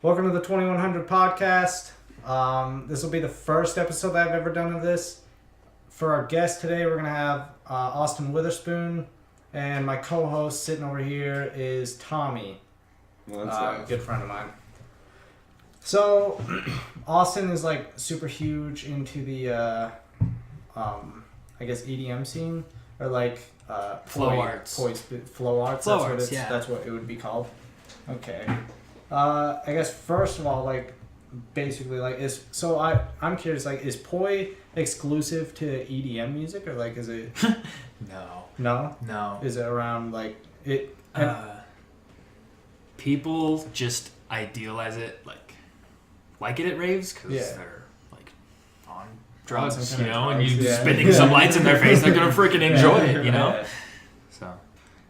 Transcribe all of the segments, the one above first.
Welcome to the 2100 podcast. This will be the first episode that I've ever done of this. For our guest today, we're going to have Austin Witherspoon, and my co-host sitting over here is Tommy, a good friend of mine. So, Austin is like super huge into the, I guess EDM scene, or like flow arts. Flow arts. That's what it would be called. Okay. I guess first of all, like, basically, like, I'm curious, like, is Poi exclusive to EDM music, or like, is it? No. Is it around like it? People just idealize it, like it at raves because they're like on drugs, and you spinning some lights in their face, they're gonna freaking enjoy it, you know. So,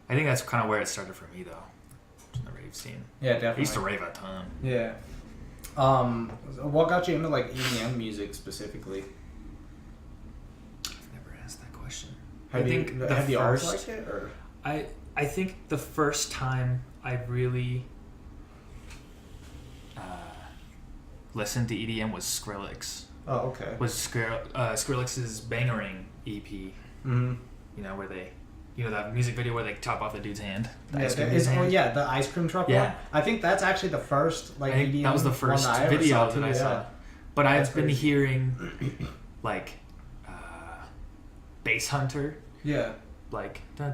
I think that's kind of where it started for me, though. Scene. Yeah, definitely. I used to rave a ton. Yeah. What got you into like EDM music specifically? I've never asked that question. Have you always liked it, or? I think the first time I really listened to EDM was Skrillex. Oh, okay. Was Skrillex's Bangarang EP. Mm-hmm. You know, where they... You know that music video where they chop off the dude's hand? The ice cream truck one? I think that's actually the first like EDM. That was the first video that I saw. But I've been hearing like Bass Hunter. Yeah. Like yeah,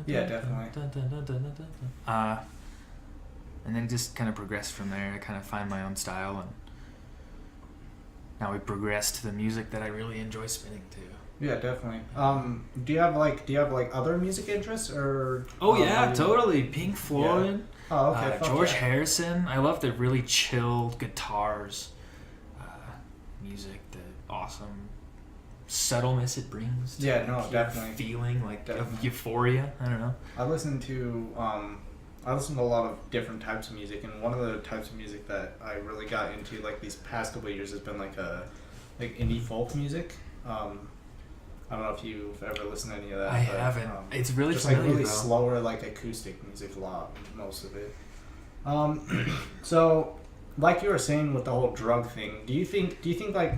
definitely. And then just kind of progressed from there. I kind of find my own style, and now we progress to the music that I really enjoy spinning to. Yeah, definitely. Do you have other music interests, or? Oh yeah, totally. Pink Floyd. Yeah. Oh, okay. George Harrison. I love the really chill guitars, music, the awesome subtleness it brings. Yeah, no, definitely. Feeling like of euphoria. I don't know. I listen to a lot of different types of music, and one of the types of music that I really got into like these past couple of years has been like indie folk music. I don't know if you've ever listened to any of that. I haven't. It's really just familiar, like really slower, like acoustic music a lot, most of it. So, like you were saying with the whole drug thing, do you think like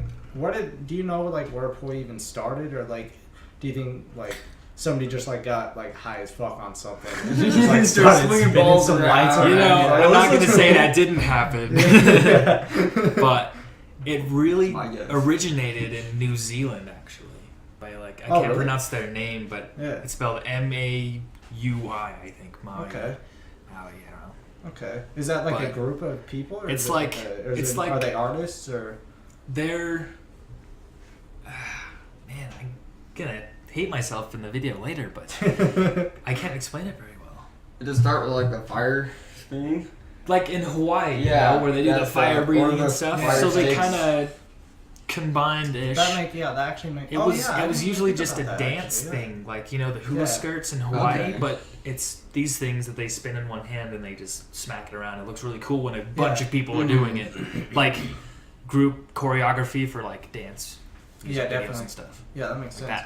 do you know like where Poi even started, or like do you think like somebody just like got like high as fuck on something and just like started spinning balls some lights around? You know, I'm not going to say that didn't happen, but it really originated in New Zealand, actually. I can't pronounce their name, but it's spelled Maui, I think. Maui. Okay. Maui, I don't know. Okay. Is that like a group of people? Or it's are they artists, or? They're... man, I'm gonna hate myself in the video later, but I can't explain it very well. Did it start with like the fire spinning? Like in Hawaii, where they do the fire breathing and stuff. So they kind of... combined-ish. That actually makes... It was usually just a dance thing, like, you know, the hula skirts in Hawaii, but it's these things that they spin in one hand and they just smack it around. It looks really cool when a bunch of people are doing it. Like, group choreography for, like, dance. Yeah, definitely. And stuff. Yeah, that makes like sense.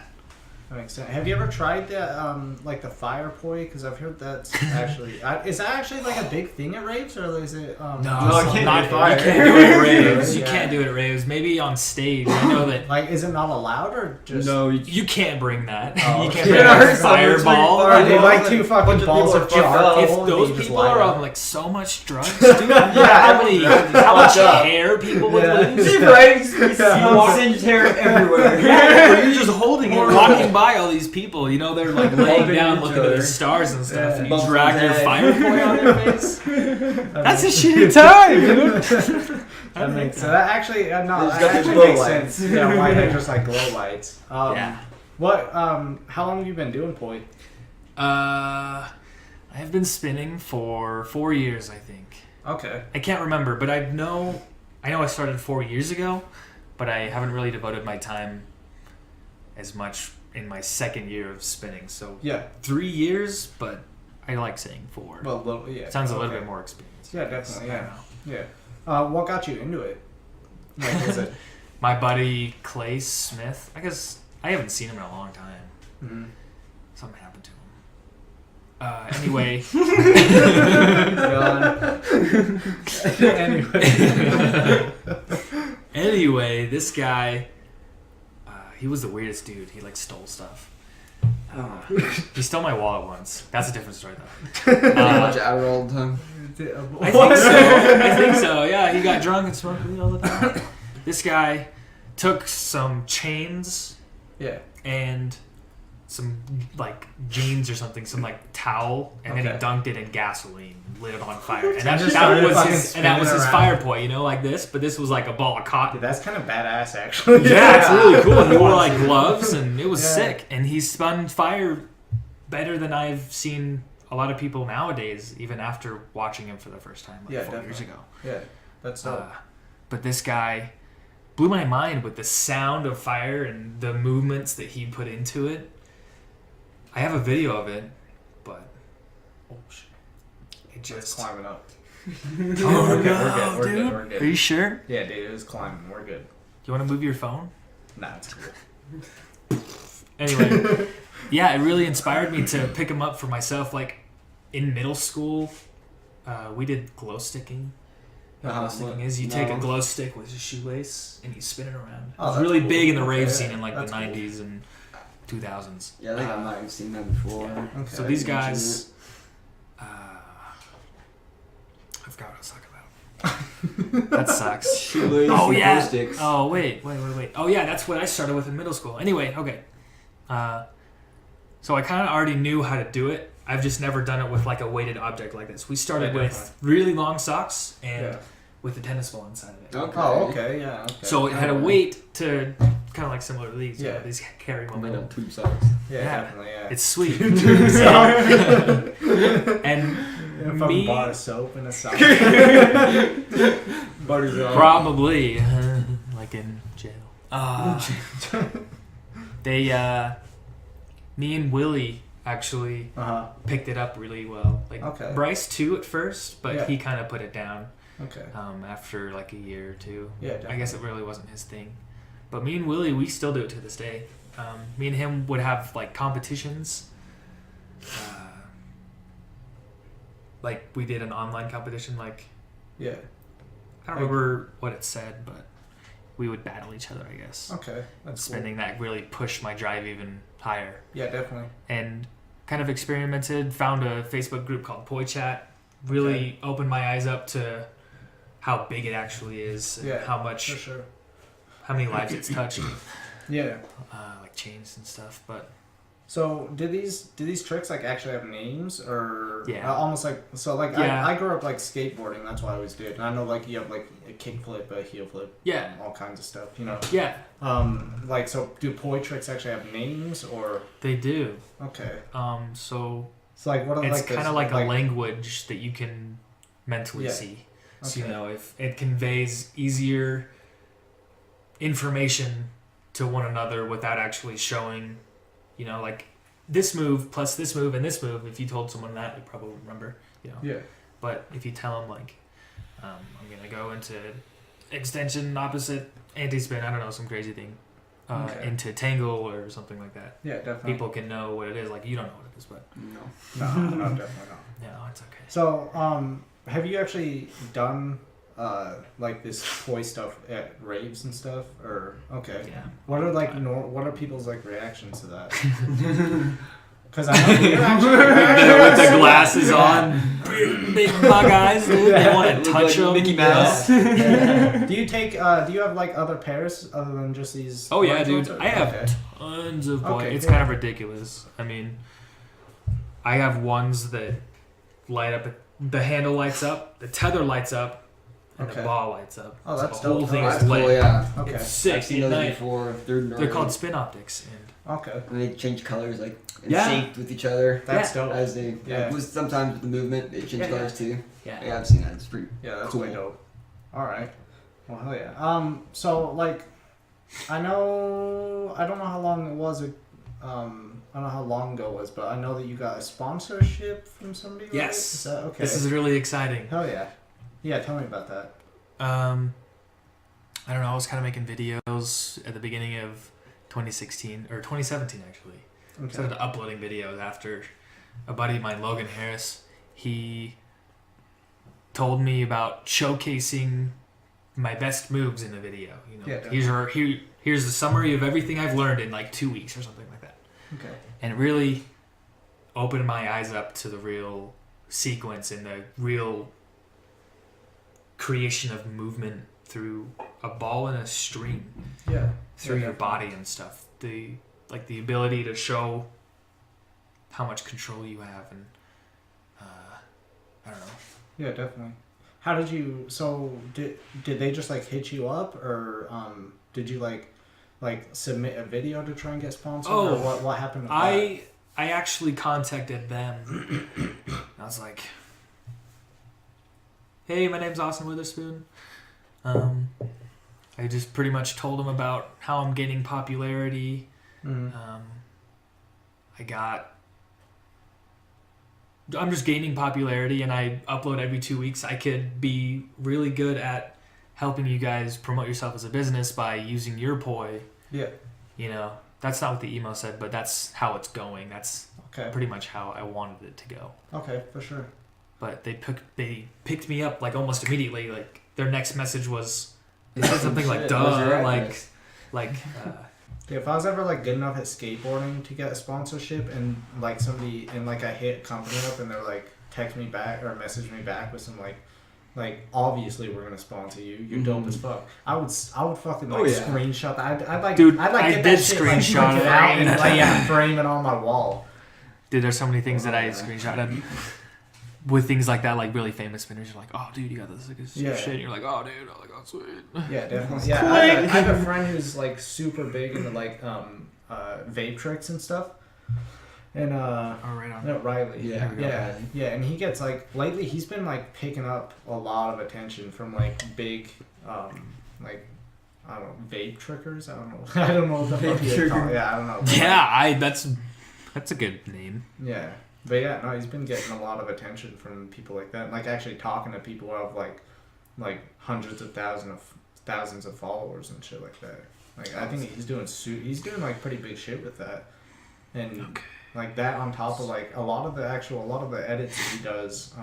That makes sense. Have you ever tried the like the fire Poi? Because I've heard that's actually is that actually like a big thing at raves, or is it? No, not fire. You can't do it at raves. You can't do it at raves. Maybe on stage. I know that. Like, is it not allowed, or just? No, you can't bring that. You can't bring a fireball. Are they like two fucking balls of charcoal? If those people are on like so much drugs, dude, how much hair people would lose? Right? You singed hair everywhere. You're just holding it, walking by all these people, you know, they're like laying down looking at the stars and stuff, and you drag your fire Poi on their face. That's a shitty time, dude. That makes sense. That actually, that actually makes sense. Yeah, why they just like glow lights. What? How long have you been doing Poi? I have been spinning for 4 years, I think. Okay. I can't remember, but I know I started 4 years ago, but I haven't really devoted my time as much in my second year of spinning. So 3 years, but I like saying 4. Well, sounds a little bit more experienced. Yeah, definitely. Yeah. What got you into it? Like, is it my buddy Clay Smith? I guess I haven't seen him in a long time. Mm-hmm. Something happened to him. Anyway. Anyway, this guy, he was the weirdest dude. He like stole stuff. He stole my wallet once. That's a different story though. Watch Adderall all the time. I think so. Yeah, he got drunk and smoked weed all the time. This guy took some chains. Yeah. And some like jeans or something, some like towel, and then he dunked it in gasoline, lit it on fire, and that was his fire point, you know, like this. But this was like a ball of cotton. Dude, that's kind of badass, actually. Yeah, it's really cool. He wore like gloves, and it was sick. And he spun fire better than I've seen a lot of people nowadays, even after watching him for the first time like 4 years ago. Yeah, that's dope. But this guy blew my mind with the sound of fire and the movements that he put into it. I have a video of it, but it just it's climbing up. We're good. Are you sure? Yeah, dude, it was climbing. We're good. You want to move your phone? Nah, it's cool. Anyway, yeah, it really inspired me to pick him up for myself. Like in middle school, we did glow sticking. You know what glow sticking is? You take a glow stick with a shoelace and you spin it around. It was really big in the rave scene in like the 90s and 2000s. Yeah, I think I might have seen that before. Yeah. Okay. So these guys, I forgot what I was talking about. That sucks. Shoelace. Oh yeah. Sticks. Oh wait. Oh yeah, that's what I started with in middle school. Anyway, okay. So I kind of already knew how to do it. I've just never done it with like a weighted object like this. We started with really long socks and with the tennis ball inside of it. Okay. Oh, okay, yeah. Okay. So it had a weight to kind of like similar to these. Yeah. You know, these carry momentum. Tube socks. Yeah, definitely. Yeah. It's sweet. And me bar of soap and a sock. Probably like in jail. They me and Willie actually picked it up really well. Like Bryce too at first, but he kind of put it down. Okay. After like a year or two. Yeah, definitely. I guess it really wasn't his thing. But me and Willie, we still do it to this day. Me and him would have like competitions. Like we did an online competition. Like I don't remember what it said, but we would battle each other, I guess. Okay, that's spending that really pushed my drive even higher. Yeah, definitely. And kind of experimented. Found a Facebook group called Poi Chat. Really opened my eyes up to how big it actually is, and how much, how many lives it's touched. Like chains and stuff. But so did these tricks like actually have names or almost like I grew up like skateboarding, that's what I always did, and I know like you have like a kick flip, a heel flip, all kinds of stuff, you know. Like, so do poi tricks actually have names or they do? Okay. So it's like what are it's kind of like a language that you can mentally see. So you know, if it conveys easier information to one another without actually showing, you know, like this move plus this move and this move. If you told someone that, they probably remember, you know. Yeah. But if you tell them like, I'm gonna go into extension opposite anti-spin, I don't know, some crazy thing, into tangle or something like that. Yeah, definitely. People can know what it is. Like you don't know what it is, but no, definitely not. No, it's okay. So, have you actually done like this toy stuff at raves and stuff, or what are like what are people's like reactions to that? Because I know you're actually with the glasses on, big bug eyes, dude. They want to touch them. Mickey Mouse. Do you take? Do you have like other pairs other than just these? Oh yeah, dude. I have tons of boys. It's kind of ridiculous. I mean, I have ones that light up. The handle lights up. The tether lights up. And the ball lights up. Oh, that's the whole thing is lit. Cool, yeah. Okay. It's sick. I've seen those before. They're called spin optics. And they change colors like shape with each other. That's dope. As they sometimes with the movement they change colors too. Yeah, I've seen that. It's pretty. Yeah, that's cool. way dope. All right. Well, hell yeah. So like, I don't know how long it was. I don't know how long ago it was, but I know that you got a sponsorship from somebody. Yes. Right? Is that okay? This is really exciting. Hell yeah. Yeah, tell me about that. I don't know. I was kind of making videos at the beginning of 2016 or 2017 actually. Started uploading videos after a buddy of mine, Logan Harris, he told me about showcasing my best moves in the video. You know, here's the summary of everything I've learned in like 2 weeks or something like that. Okay. And it really opened my eyes up to the real sequence and the real creation of movement through a ball and a string. Yeah. Through your body and stuff. The ability to show how much control you have, and I don't know. Yeah, definitely. How did you? So did they just like hit you up, or did you like submit a video to try and get sponsored? Oh, or what happened with I actually contacted them. I was like, "Hey, my name's Austin Witherspoon. I just pretty much told them about how I'm gaining popularity. I'm just gaining popularity, and I upload every 2 weeks. I could be really good at helping you guys promote yourself as a business by using your poi. Yeah. You know, that's not what the email said, but that's how it's going. That's pretty much how I wanted it to go. Okay, for sure. But they picked me up like almost immediately. Like their next message was something like duh, yeah, if I was ever like good enough at skateboarding to get a sponsorship, and like somebody and like I hit a company up and they're like text me back or message me back with some like obviously we're gonna sponsor you. You're dope as fuck. I would fucking like screenshot that. I'd like I did screenshot it out and like frame it on my wall. Dude, there's so many things that I screenshotted. With things like that, like really famous spinners, you're like, oh, dude, you got this shit. And you're like, oh, dude, oh, like, oh, sweet. Yeah, definitely. Yeah, I have a friend who's like super big into like vape tricks and stuff. And right on. No, Riley. Yeah, and he gets like lately he's been like picking up a lot of attention from like big like I don't know, vape trickers. I don't know what the fuck you call it. Yeah, I don't know. Yeah, that's a good name. Yeah. But yeah, no, he's been getting a lot of attention from people like that. Like actually talking to people who have like hundreds of thousands of followers and shit like that. Like I think he's doing like pretty big shit with that. And like that on top of like a lot of the edits that he does.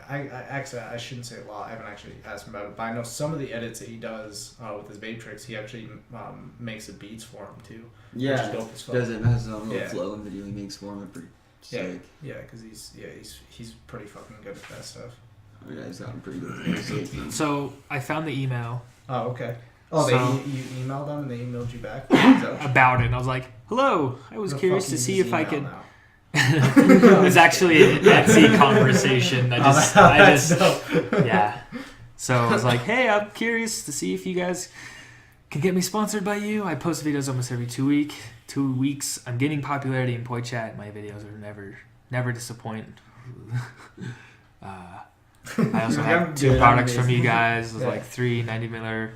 I shouldn't say a lot. I haven't actually asked him about it, but I know some of the edits that he does with his vape tricks. He actually makes the beats for him too. Yeah, which is dope as fuck. Does it has a little flow in video he makes for him. Pretty sick. Yeah, because he's pretty fucking good at that stuff. Oh, yeah, he's gotten pretty good. So I found the email. Oh, okay. Oh, you emailed them and they emailed you back about it. And I was like, hello. I was curious to see if I could. It was actually an Etsy conversation. Yeah. So I was like, hey, I'm curious to see if you guys can get me sponsored by you. I post videos almost every 2 weeks. I'm gaining popularity in Poi Chat. My videos are never disappoint. I also have 2 products from you guys. It was like 3 90mm.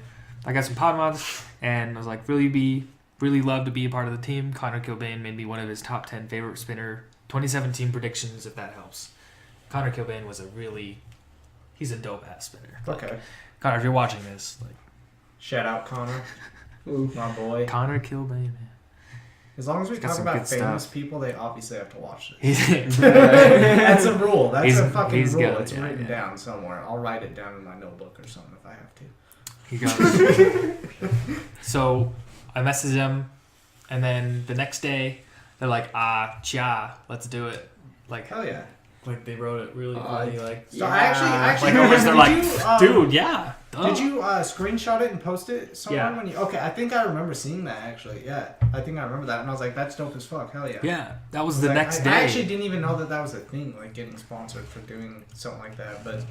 I got some pod mods, and I was like, really love to be a part of the team. Connor Kilbane made me one of his top 10 favorite spinner 2017 predictions, if that helps. Connor Kilbane was he's a dope ass spinner. Okay. Like, Connor, if you're watching this, like, shout out Connor. My boy. Connor Kilbane, man. As long as we talk about famous people, they obviously have to watch this. That's a rule. That's a fucking rule. Good. It's written down somewhere. I'll write it down in my notebook or something if I have to. He got it. So I messaged him, and then the next day they're like, let's do it. Like, hell yeah. Like they wrote it really funny. Like, so I actually they're like, dude, yeah. Duh. Did you screenshot it and post it somewhere? Yeah. When you? Okay, I think I remember seeing that actually. Yeah, I think I remember that, and I was like, that's dope as fuck. Hell yeah. Yeah, that was the next day. I actually didn't even know that was a thing, like getting sponsored for doing something like that. But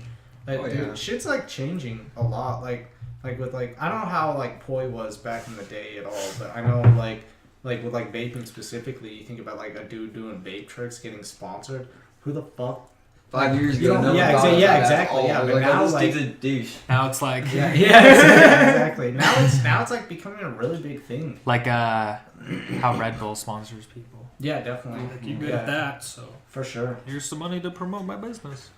dude, shit's like changing a lot. Like with like I don't know how like Poi was back in the day at all, but I know like with like vaping specifically, you think about like a dude doing vape tricks getting sponsored. Who the fuck? 5 years ago. Exactly. Yeah, but now like a douche. Now it's like exactly. Now it's like becoming a really big thing. Like how Red Bull sponsors people. Yeah, definitely. Like you're good at that, so for sure. Here's some money to promote my business.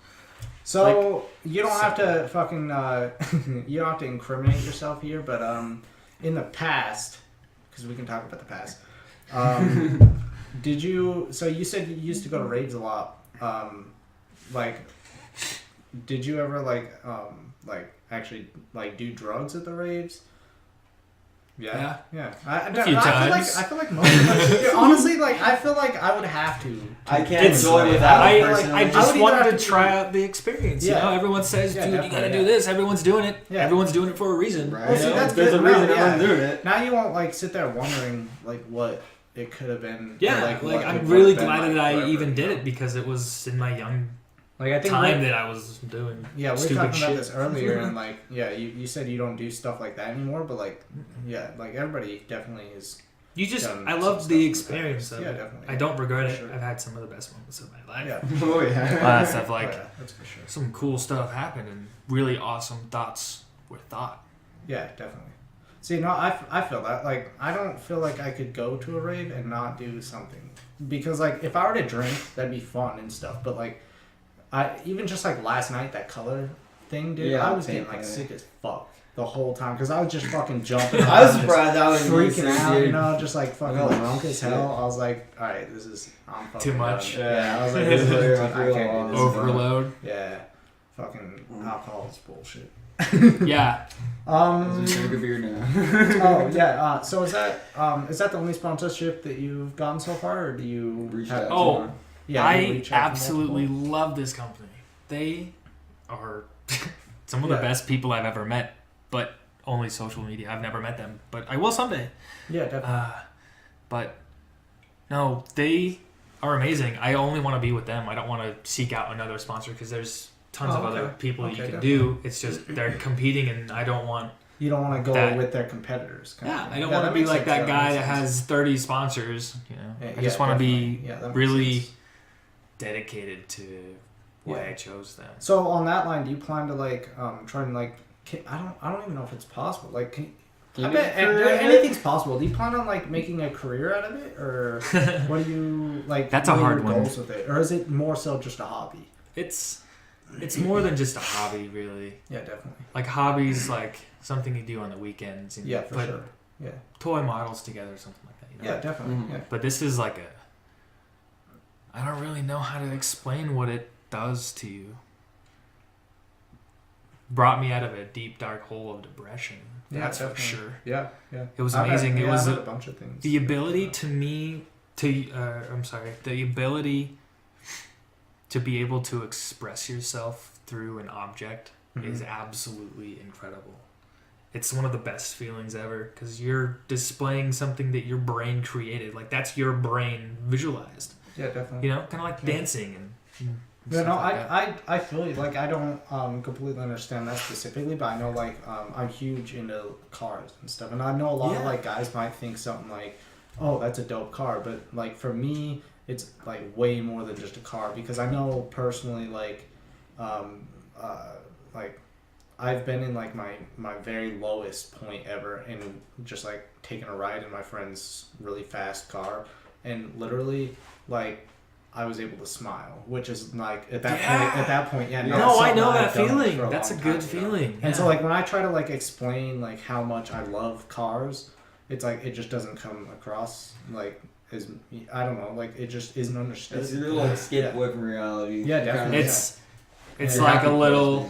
So you don't have to fucking you don't have to incriminate yourself here, but in the past, because we can talk about the past. Did you? So you said you used to go to raves a lot. Like, did you ever actually do drugs at the raves? Yeah. I feel like most. Honestly, I feel like I would have to. I can't enjoy without. I just wanted to try out the experience. You know, everyone says, "Dude, you gotta do this." Everyone's doing it. Yeah. Everyone's doing it for a reason. Right. Well, see, there's a reason everyone's doing it. Now you won't sit there wondering what it could have been. Yeah, I'm really glad that I even did it because it was in my young. I think time that I was doing. Yeah, we were talking about this earlier, and you said you don't do stuff like that anymore, but everybody definitely is. I love the experience of it. Yeah, definitely. I don't regret it. Sure. I've had some of the best moments of my life. Yeah. Oh yeah. That stuff that's for sure. Some cool stuff happened, and really awesome thoughts were thought. Yeah, definitely. See, no, I feel that. I don't feel like I could go to a rave and not do something because if I were to drink, that'd be fun and stuff, but I even just last night, that color thing, dude. Yeah, I was getting sick as fuck the whole time because I was just fucking jumping. I was surprised I was freaking out, just fucking drunk as hell. I was like, all right, this is too much. Yeah, I was like, this is I can't do this. Overload. Yeah, fucking alcohol is bullshit. Yeah. Drink a beer now. Oh yeah. So is that the only sponsorship that you've gotten so far, or do you reach have? out? Yeah, I absolutely love this company. They are some of the best people I've ever met, but only social media. I've never met them, but I will someday. Yeah, definitely. But no, they are amazing. I only want to be with them. I don't want to seek out another sponsor because there's tons of other people you can do. It's just they're competing, and I don't want. You don't want to go with their competitors. I don't want to be like that guy that has 30 sponsors. I just want to be really dedicated to why I chose them. So on that line, do you plan to try and I don't even know if it's possible. I bet anything's possible. Do you plan on making a career out of it, or what do you That's a hard one. Goals with it, or is it more so just a hobby? It's more than just a hobby, really. Yeah, definitely. Hobbies, something you do on the weekends. Yeah, for sure. Yeah. Toy models together, or something like that. Yeah, definitely. Mm-hmm. Yeah. But this is I don't really know how to explain what it does to you. Brought me out of a deep, dark hole of depression. Yeah, that's definitely. For sure. Yeah, yeah. It was amazing. It was a bunch of things. The ability the ability to be able to express yourself through an object is absolutely incredible. It's one of the best feelings ever because you're displaying something that your brain created. That's your brain visualized. Yeah, definitely. Kind of like dancing and I feel you. I don't completely understand that specifically, but I know I'm huge into cars and stuff, and I know a lot of guys might think something oh, that's a dope car, but for me, it's way more than just a car because I know personally I've been in my very lowest point ever and just taking a ride in my friend's really fast car, and literally I was able to smile, which is at that point, No, I know that feeling. That's a good feeling. And so when I try to explain how much I love cars, it's it just doesn't come across as I don't know, it just isn't understood. It's a little skip away from reality. Yeah, definitely. It's a little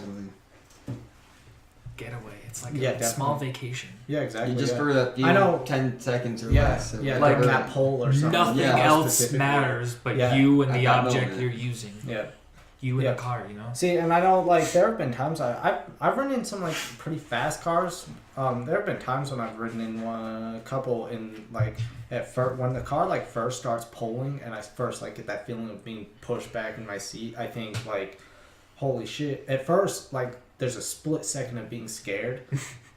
getaway. It's a small vacation. Yeah, exactly. Just for that, I know 10 seconds or less. Yeah, that pole or something. Nothing else matters but you and the object you're using. Yeah. You in a car, See, and I know there have been times I've ridden in some pretty fast cars. There have been times when I've ridden in a couple in at first when the car first starts pulling and I first get that feeling of being pushed back in my seat. I think holy shit. At first there's a split second of being scared,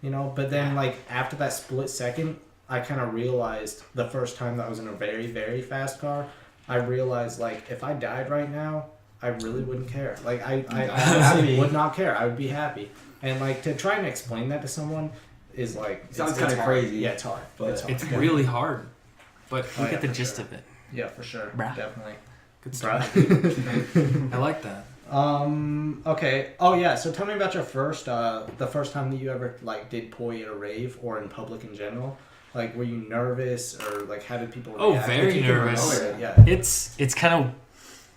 but then after that split second, I kind of realized the first time that I was in a very, very fast car, I realized if I died right now, I really wouldn't care. I honestly would not care. I would be happy. And to try and explain that to someone is sounds kind of crazy. Yeah, it's hard. But it's really hard. But we get the gist of it. Yeah, for sure. Bruh. Definitely. Good stuff. I like that. Okay. Oh yeah. So tell me about your the first time that you ever did poi at a rave or in public in general. Like, were you nervous or like how did people? Oh, react? very If you can nervous. remember it, yeah. It's kind of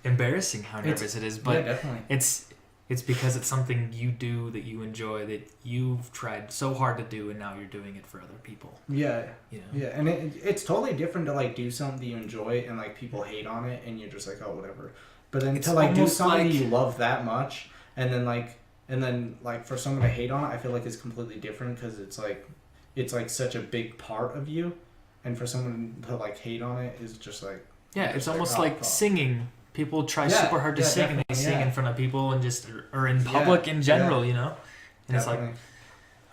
embarrassing how nervous it is, but yeah, definitely. it's because it's something you do that you enjoy, that you've tried so hard to do, and now you're doing it for other people. Yeah, you know? yeah, and it's totally different to like do something you enjoy and like people hate on it, and you're just like, oh, whatever. But then It's to like do almost something like- you love that much, and then for someone to hate on it, I feel like it's completely different because it's like such a big part of you, and for someone to like hate on it is just like It's almost oh, like fuck. singing. People try Yeah, super hard to yeah, sing, and they definitely, sing yeah. in front of people and just or in public in general, you know. And Definitely. it's like,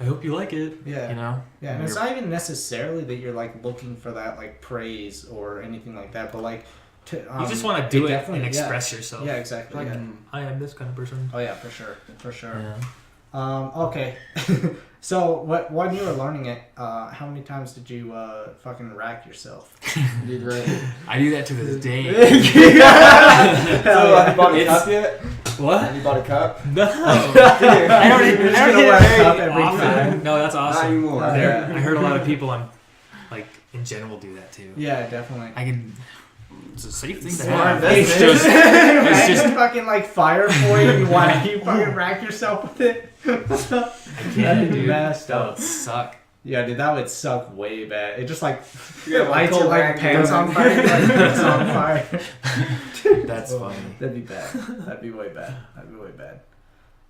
I hope you like it. Yeah. You know. Yeah, and it's not even necessarily that you're like looking for that like praise or anything like that, but like you just want to do it and definitely- express yourself. Yeah, exactly. Like, yeah. I am this kind of person. Oh yeah, for sure. Yeah. Okay. So when you were learning it, how many times did you fucking rack yourself? Dude, right. I do that to this day. So, have you bought a cup yet? What? Have you bought a cup? No. Dude, I don't You're even just I don't gonna hit wear it a very cup every often. time. No, that's Not awesome. anymore. Yeah. I heard a lot of people like in general do that too. Yeah, definitely. I can. It's a safe thing to Smart have. investment. It's It's just just fucking like fire for you. You fucking rack yourself with it. I can't, dude. Messed That up. would suck. Yeah, dude, that would suck way bad. It just like Yeah, lights cold your like rack pants goes on fire. Like pants on fire. That's funny. That'd be bad. That'd be way bad.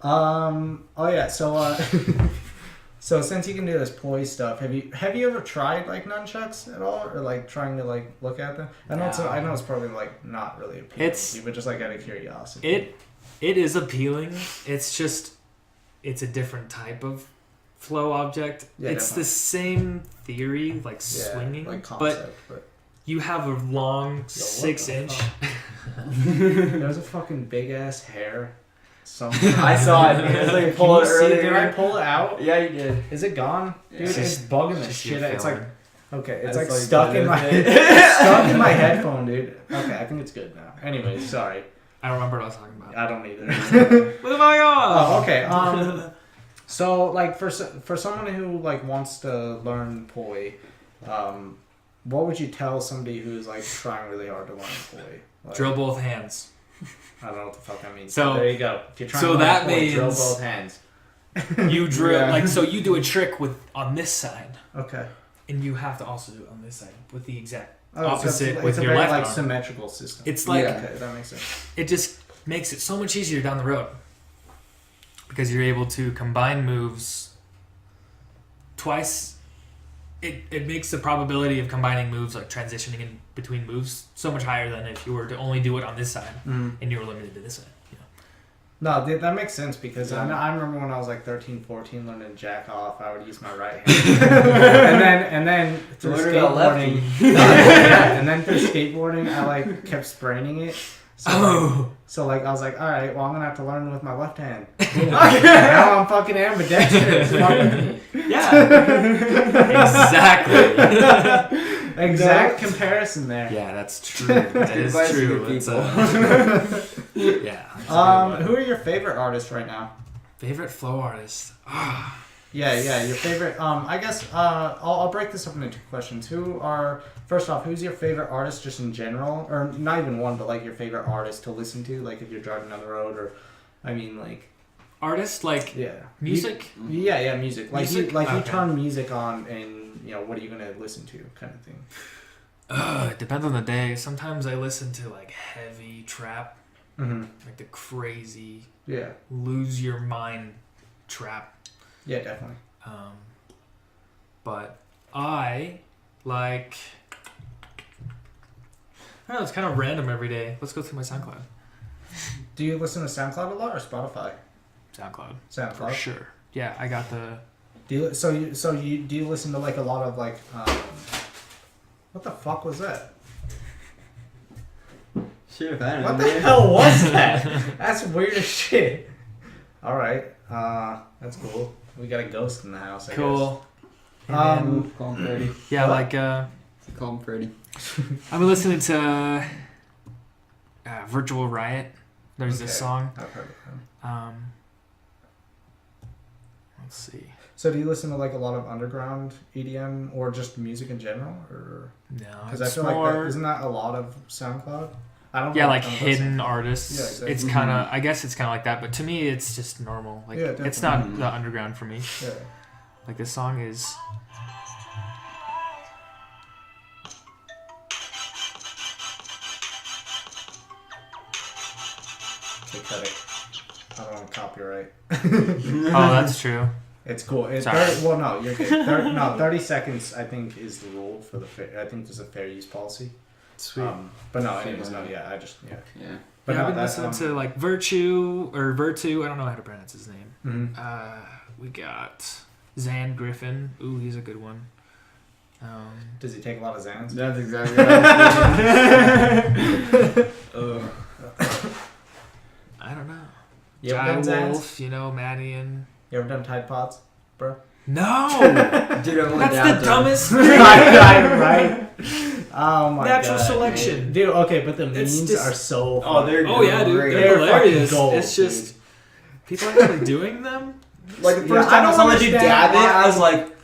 Oh yeah. So so since you can do this poi stuff, have you ever tried like nunchucks at all, or like trying to like look at them? I know it's probably like not really appealing to you, but just like out of curiosity. It is appealing. It's just it's a different type of flow object. Yeah, it's definitely. the same theory, like swinging, like but concept, but you have a long the 6-inch. fuck? There's a fucking big ass hair. Somewhere. I saw it. It was like Can pull you it see? earlier. Did I pull it out? Yeah, you did. Is it gone? Dude, Yeah. it's bugging the Just shit your out. It's like filler. okay, it's That's like like stuck in my good, isn't it's stuck in my headphone, dude. Okay, I think it's good now. Anyways, sorry. I don't remember what I was talking about. I don't either. Moving on. Oh, okay. So like for someone who like wants to learn poi, what would you tell somebody who's like trying really hard to learn poi? Like, Drill both hands. I don't know what the fuck that means. So- there you go. If you're trying so to learn that poi, drill means- both hands. You drill Yeah. so you do a trick on this side, Okay. and you have to also do it on this side with the exact Oh, so opposite it's with a your very, left like arm. symmetrical system. It's like Yeah. Okay, that makes sense. it just makes it so much easier down the road because you're able to combine moves twice. It makes the probability of combining moves, like transitioning in between moves, so much higher than if you were to only do it on this side and you were limited to this side. You know? No, that makes sense because I remember when I was like 13, 14, learning to jack off, I would use my right hand. and then through Learn about skateboarding, lefty. and then through skateboarding, I like kept spraining it. So like I was like, all right, well I'm gonna have to learn with my left hand. Now I'm fucking ambidextrous. Fuck with me. Yeah, exactly. Exact comparison there. Yeah, that's true. That is Advice for true. good It's, people. yeah. that's a good one. Who are your favorite artists right now? Favorite flow artist? Yeah, your favorite. I guess I'll break this up into two questions. First off, who's your favorite artist just in general, or not even one, but like your favorite artist to listen to, like if you're driving down the road, or I mean like Artist like yeah, music. Yeah, music. Like Music? you Okay. turn music on, and you know what are you gonna listen to, kind of thing. It depends on the day. Sometimes I listen to like heavy trap, like the crazy, Yeah, lose your mind trap. yeah, definitely. But I like. I don't know. It's kind of random every day. Let's go through my SoundCloud. Do you listen to SoundCloud a lot or Spotify? SoundCloud. SoundCloud. For sure. Yeah, I got the. Do you listen to like a lot of like what the fuck was that? Shit, if I don't What know, the man. hell was that? That's weird as shit. All right, that's cool. We got a ghost in the house. I Cool. Guess. Call him Freddy. Yeah, What? like Call him Freddy. I've been listening to Virtual Riot. There's this Okay. song. I've heard of him. What Let's see. So do you listen to like a lot of underground EDM or just music in general, or? No, because I feel like isn't that a lot of SoundCloud? I don't. Yeah, know like hidden artists. Yeah, exactly. It's kind of. I guess it's kind of like that, but to me, it's just normal. Like it's not the underground for me. Yeah. Like this song is. Okay, cut it. I don't want copyright. Oh, that's true. It's cool. It's Sorry. well, no, you're good. 30 seconds, I think, is the rule for the I think there's a fair use policy. Sweet. But no, anyways, no, yeah, I just, yeah. But no, I've been listening to, like, Virtue, I don't know how to pronounce his name. Mm-hmm. We got Zan Griffin. Ooh, he's a good one. Does he take a lot of Xans? That's exactly right. I don't know. You ever done Wolf, Madian. You ever done Tide Pods, bro? No! Dude, That's the dumbest thing. Right? Oh my god. Natural selection. Dude, okay, but the memes are so funny. Yeah, dude. great. They're hilarious. Gold, it's just people actually doing them. Like the first I time don't someone did understand dab it, I was why- like,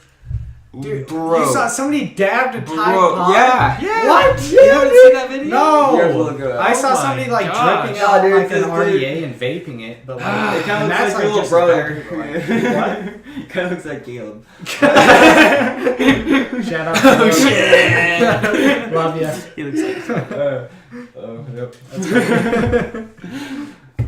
Dude, bro. you saw somebody dabbed a Tide Bro, Pod? yeah. What? You haven't seen that video? No. You have to look it up. I saw Oh somebody my like gosh. dripping Yeah, out dude, like an dude. RDA and vaping it, but like It kind and of looks like your little just as brother. bad people, like, What? Kind of looks like Caleb. what? Shout out. Oh, to shit. Love ya. He looks like Yep.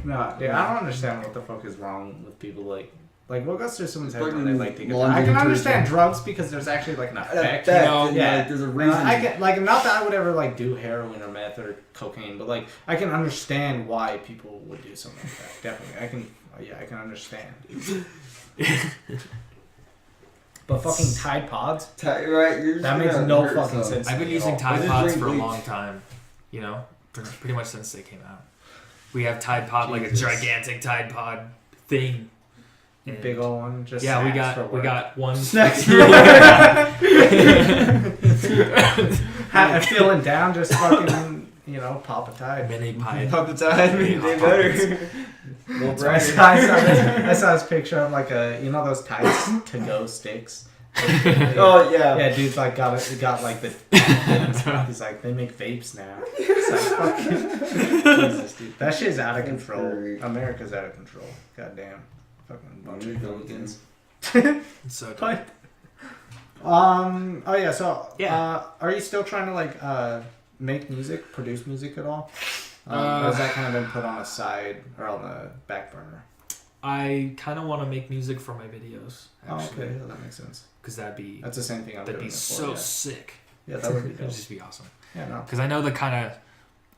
No, dude, I don't understand what the fuck is wrong with people like what goes through someone's head when they like take a Laundry I can detergent. understand drugs because there's actually like an effect. Yeah. Yeah, There's a reason. I can like not that I would ever like do heroin or meth or cocaine, but like I can understand why people would do something like that. Definitely, I can understand. But fucking Tide Pods, Right? You're that just makes gonna no hurt fucking yourself. sense. I've been to me at using all. Tide Just Pods drink for a bleach. long time. Pretty much since they came out. We have Tide Pod, like a Jesus. gigantic Tide Pod thing. And Big old one, just yeah, we snacks for got work. one. Snacks. Feeling down, just fucking pop a Tide. Mini pie. Pop the tide, made it better. Little I brighter. I saw this picture of like those Tides to go sticks. Oh yeah. Yeah, dude's like got like the. He's like, they make vapes now. It's like fucking Jesus, dude. That shit's out of control. Great. America's out of control. Goddamn, fucking bunch of hooligans. It's so dope. Oh yeah. So Yeah. are you still trying to like make music, produce music at all? Or has that kind of been put on a side or on the back burner? I kind of want to make music for my videos. Oh, Actually. okay, yeah, that makes sense. Because that'd be That's the same thing I'm doing. be it for, so yeah. sick. Yeah, that would be It'd dope. just be awesome. Yeah, no. Because I know the kind of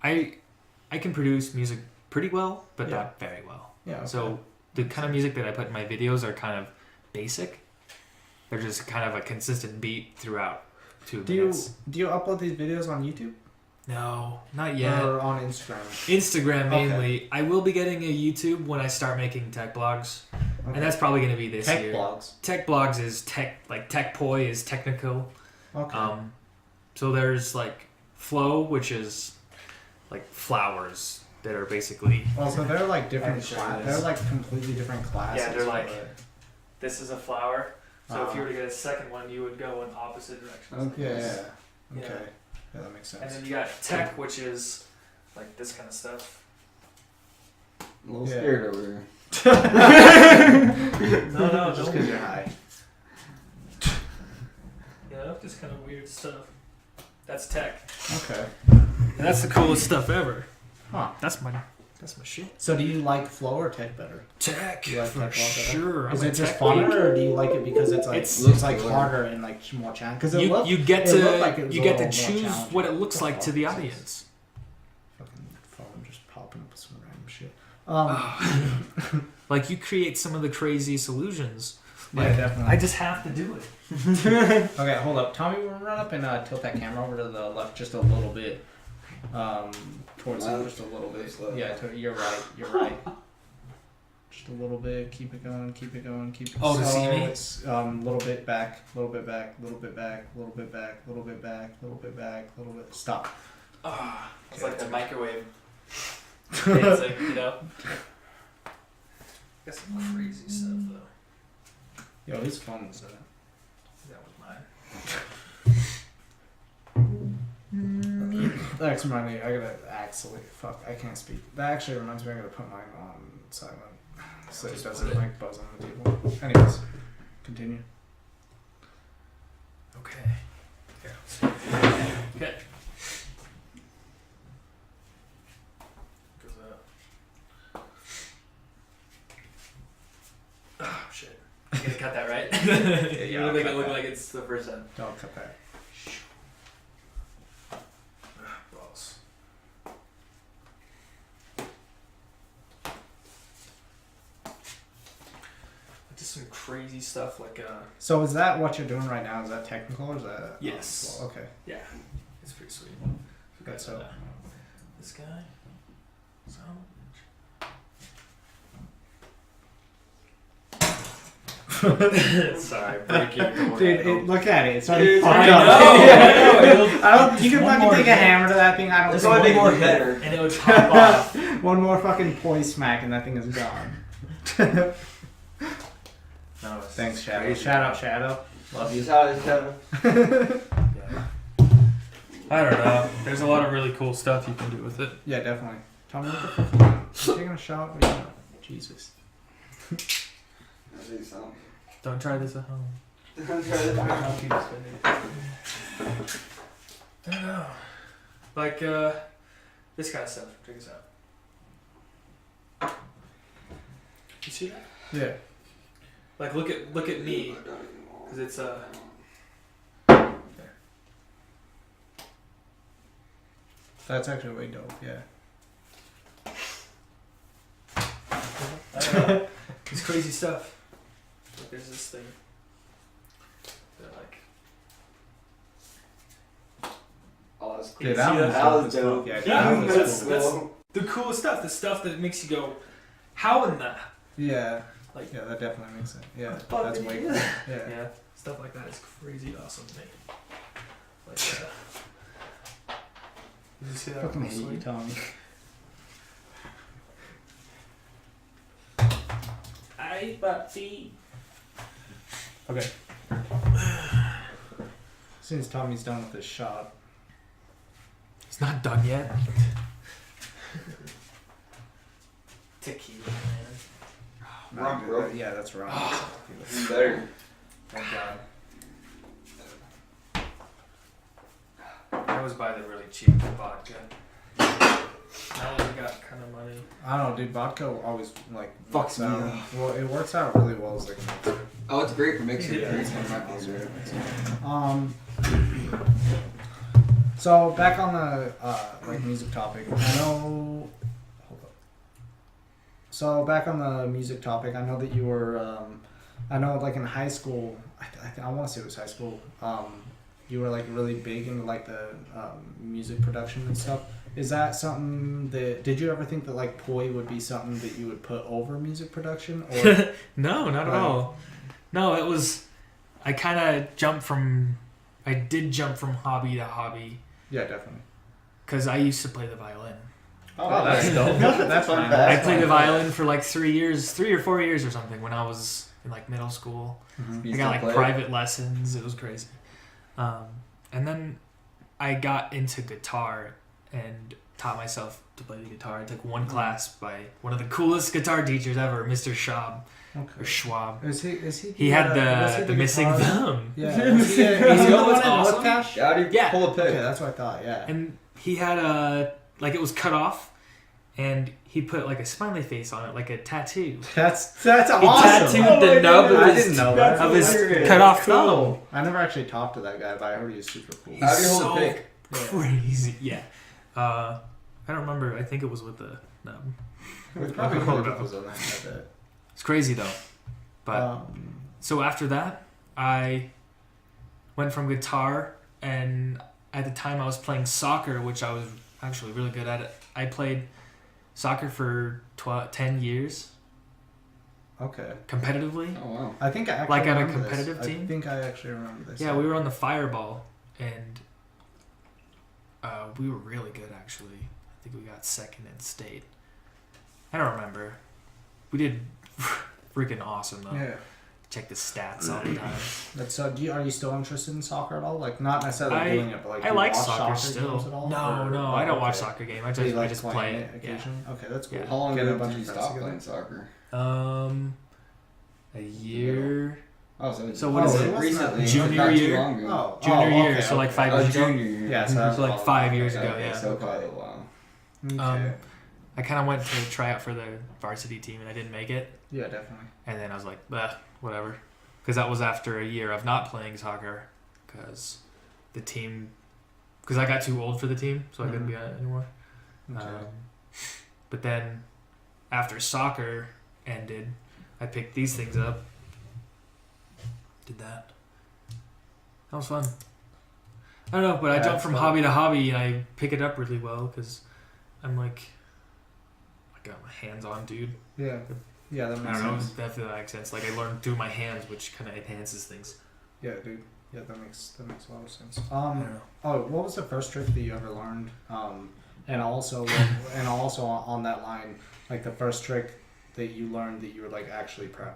I can produce music pretty well, but Yeah. not very well. Yeah. Okay. So the kind of music that I put in my videos are kind of basic. They're just kind of a consistent beat throughout 2 minutes. Do you upload these videos on YouTube? No, not yet. Or on Instagram? Instagram mainly. I will be getting a YouTube when I start making tech blogs, Okay. and that's probably going to be this Tech year. blogs. Tech blogs is tech poi is technical. Okay. So there's like flow, which is like flowers that are basically. Well, so they're like different show classes. this. They're like completely different classes. Yeah, they're like- but- This is a flower. So if you Uh-huh. were to get a second one, you would go in opposite directions. Okay. Yeah. Yeah. Okay. Yeah, that makes And sense. then you got tech, which is like this kind of stuff. A little Yeah. scared over here. No, Just because you're high. Yeah, just kind of weird stuff. That's tech. Okay. And that's the coolest stuff ever. Huh. That's my shit. So do you like flow or tech better? Tech, You like for tech a lot better? sure. Is I'm a it just tech funner, geek. or do you like it because it's like It's- looks like cooler. harder and like more challenging? Because You get it looked like it to was you a get to little more choose challenging. what it looks What like the to the fuck is audience. fucking phone just popping up with some random shit. Like you create some of the craziest solutions. Yeah, Like, definitely. I just have to do it. Okay, hold up. Tommy, we'll run up and tilt that camera over to the left just a little bit. Towards it just a little bit. Yeah, you're right. You're right. Just a little bit. Keep it going. Keep it going. Keep it. Oh, to see me? It's little bit back. Little bit back. Little bit back. Little bit back. Little bit back. Little bit back. Little bit. Stop. It's like the microwave dancing, Got some crazy stuff though. Yo, whose phone was that? That was mine. That actually reminds me, I gotta I can't speak. That actually reminds me, I gotta put mine on silent. So it doesn't like buzz on the table. Anyways, continue. Okay. Here. Okay. Goes up. Oh shit. You gonna cut that, right? You I'll make cut it look that. like it's the first time. Don't cut that. Balls. Just some crazy stuff like So is that what you're doing right now? Is that technical or is that? Yes. Well, okay. yeah, it's pretty sweet. Good. So. This guy. So. Sorry, breaking. Dude, look at it. It's already Dude, fucked I up. know. I don't. You can fucking take a hammer to that thing. I don't. That's think why they one more better. And it would pop off. One more fucking poise smack and that thing is gone. No, it's Thanks, Shadow. crazy. Shout out, Shadow. Love you. Shout out, Kevin. Yeah. I don't know. There's a lot of really cool stuff you can do with it. Yeah, definitely. Tell me what the fuck you doing. You taking a shot? What are you doing? Jesus. Don't try this at home. I'll keep this I don't know. Like, this kind of stuff. Check this out. You see that? Yeah. Like, look at me. Because it's, there. That's actually way dope, yeah. I don't know. It's crazy stuff. Like, there's this thing. That, like... Oh, that's cool. Dude, that that, was was dope. Yeah, Yeah, that was that's, cool. that's the coolest stuff. The stuff that makes you go, how in the... Yeah. Like, Yeah, that definitely makes sense. Yeah, What the fuck that's did way you cool. do? Yeah. yeah, stuff like that is crazy awesome to me. Like, did you see that? Fucking on the hate you, sleeve? Tommy. Ay, papi. Okay. As soon as Tommy's done with this shot. It's not done yet. Tequila, man. Wrong, bro. Yeah, that's wrong. Better. Thank God. I always buy the really cheap vodka. Now that we got kind of money. I don't know, dude. Vodka always like Fucks works me out. up. Well, it works out really well as like a mixer. Oh, it's great for mixing. Yeah, It's it's one of my favorite. So back on the like music topic, I know. Hold up. So back on the music topic, I know that you were. I know like in high school, I want to say it was high school. You were like really big into like the music production and stuff. Is that something that did you ever think that like poi would be something that you would put over music production or No, not at all. No, it was. I did jump from hobby to hobby. Yeah, definitely. Because I used to play the violin. Oh, that's dope. That's fun. I played the violin for like 3 or 4 years or something when I was in like middle school. Mm-hmm. I got like private lessons. It was crazy. And then I got into guitar and taught myself to play the guitar. I took one class by one of the coolest guitar teachers ever, Mr. Schwab. Okay. Or Schwab. Is he? He had the missing guitar? thumb. Yeah. Is he the one what's in awesome? Woodcash? Yeah. Pull a pick. Okay, that's what I thought. Yeah. And he had like it was cut off, and he put like a smiley face on it, like a tattoo. That's He awesome. tattooed the nub I of his, didn't know that. of his Hilarious. cut off thumb. Cool. I never actually talked to that guy, but I heard he was super cool. He's How do you hold so a pick? crazy. Yeah. I don't remember. I think it was with the nub. There's probably cool videos on that. I bet. It's crazy though. But so after that, I went from guitar, and at the time I was playing soccer, which I was actually really good at it. I played soccer for 10 years. Okay. Competitively. Oh wow. I think I actually Like at a remember competitive this. team? I think I actually remember this. Yeah, we were on the Fireball, and we were really good actually. I think we got second in state. I don't remember. We did freaking awesome though. Yeah. check the stats all the time. That's are you still interested in soccer at all? Like, not necessarily doing it, but like, I do you like watch soccer games still. at all? No, I don't watch soccer game. I just play it occasionally. Yeah. Okay, that's cool. Yeah. How long Get a ago bunch did you of friends stop together? playing soccer? A year. Oh, so what is it? Recently. Junior not year? Too long ago. Junior year, okay, so like 5 Oh, years ago. junior year. Yeah, So like 5 years ago, Okay, yeah. so quite a while. Okay. I kind of went to try out for the varsity team and I didn't make it. Yeah, definitely. And then I was like, whatever. Because that was after a year of not playing soccer. Because I got too old for the team, so I couldn't be on it anymore. Okay. But then after soccer ended, I picked these things up. Did that. That was fun. I don't know, but I jumped from hobby to hobby and I pick it up really well because I'm like, I got my hands on, dude. Yeah. Yeah, that I makes don't know, sense. it definitely makes sense. Like I learned through my hands, which kind of enhances things. Yeah, dude. Yeah, that makes a lot of sense. I don't know. Oh, what was the first trick that you ever learned? And also on that line, like the first trick that you learned that you were like actually proud of.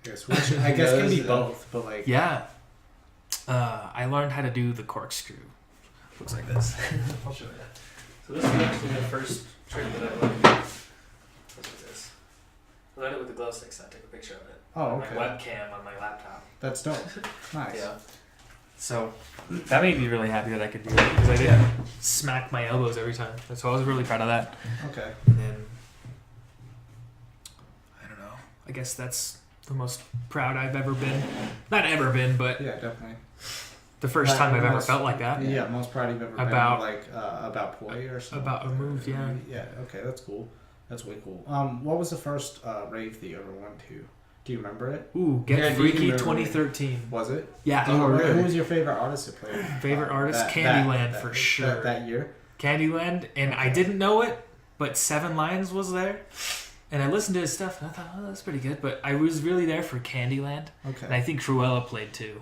Yes, which I guess can be both, but like yeah. I learned how to do the corkscrew. Looks like this. I'll show you. So this is actually the first trick that I learned. Looks like this. I learned it with the glow sticks. I took a picture of it. Oh, on okay. my webcam on my laptop. That's dope. Nice. Yeah. So that made me really happy that I could do it because I didn't smack my elbows every time. So I was really proud of that. Okay. And then I don't know. I guess that's the most proud I've ever been. Not ever been, but Yeah, definitely. the first time I've ever felt like that. Yeah, most proud you've ever About- been like about poi or something. About a move, yeah. Yeah. Okay, that's cool. That's way cool. What was the first rave that you ever went to? Do you remember it? Ooh, Get Yeah, do you Freaky remember 2013. Was it? Yeah. Oh, really? Who was your favorite artist that played? Favorite artist? that- Candyland that- for that- sure. That year. Candyland, and I didn't know it, but Seven Lions was there. And I listened to his stuff, and I thought, oh, that's pretty good. But I was really there for Candyland. Okay. And I think Cruella played too.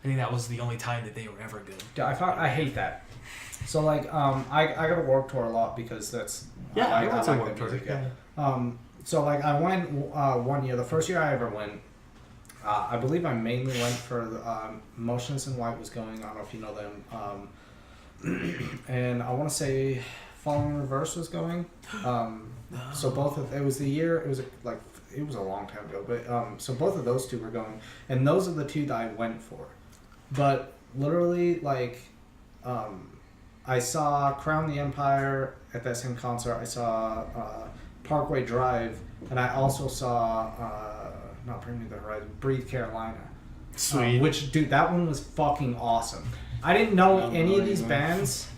I think that was the only time that they were ever good. Yeah, I hate that. So like I go to Warped Tour a lot because that's I went like to the Warped Tour, music. yeah. So like I went 1 year. The first year I ever went, I believe I mainly went for the, Motionless in White was going. I don't know if you know them. And I want to say Falling in Reverse was going. So both of it was the year. It was like it was a long time ago, but so both of those two were going, and those are the two that I went for. But literally, like, I saw Crown the Empire at that same concert. I saw Parkway Drive, and I also saw not Bring Me the Horizon, Breathe Carolina. Sweet. Which, dude, that one was fucking awesome. I didn't know any of these bands,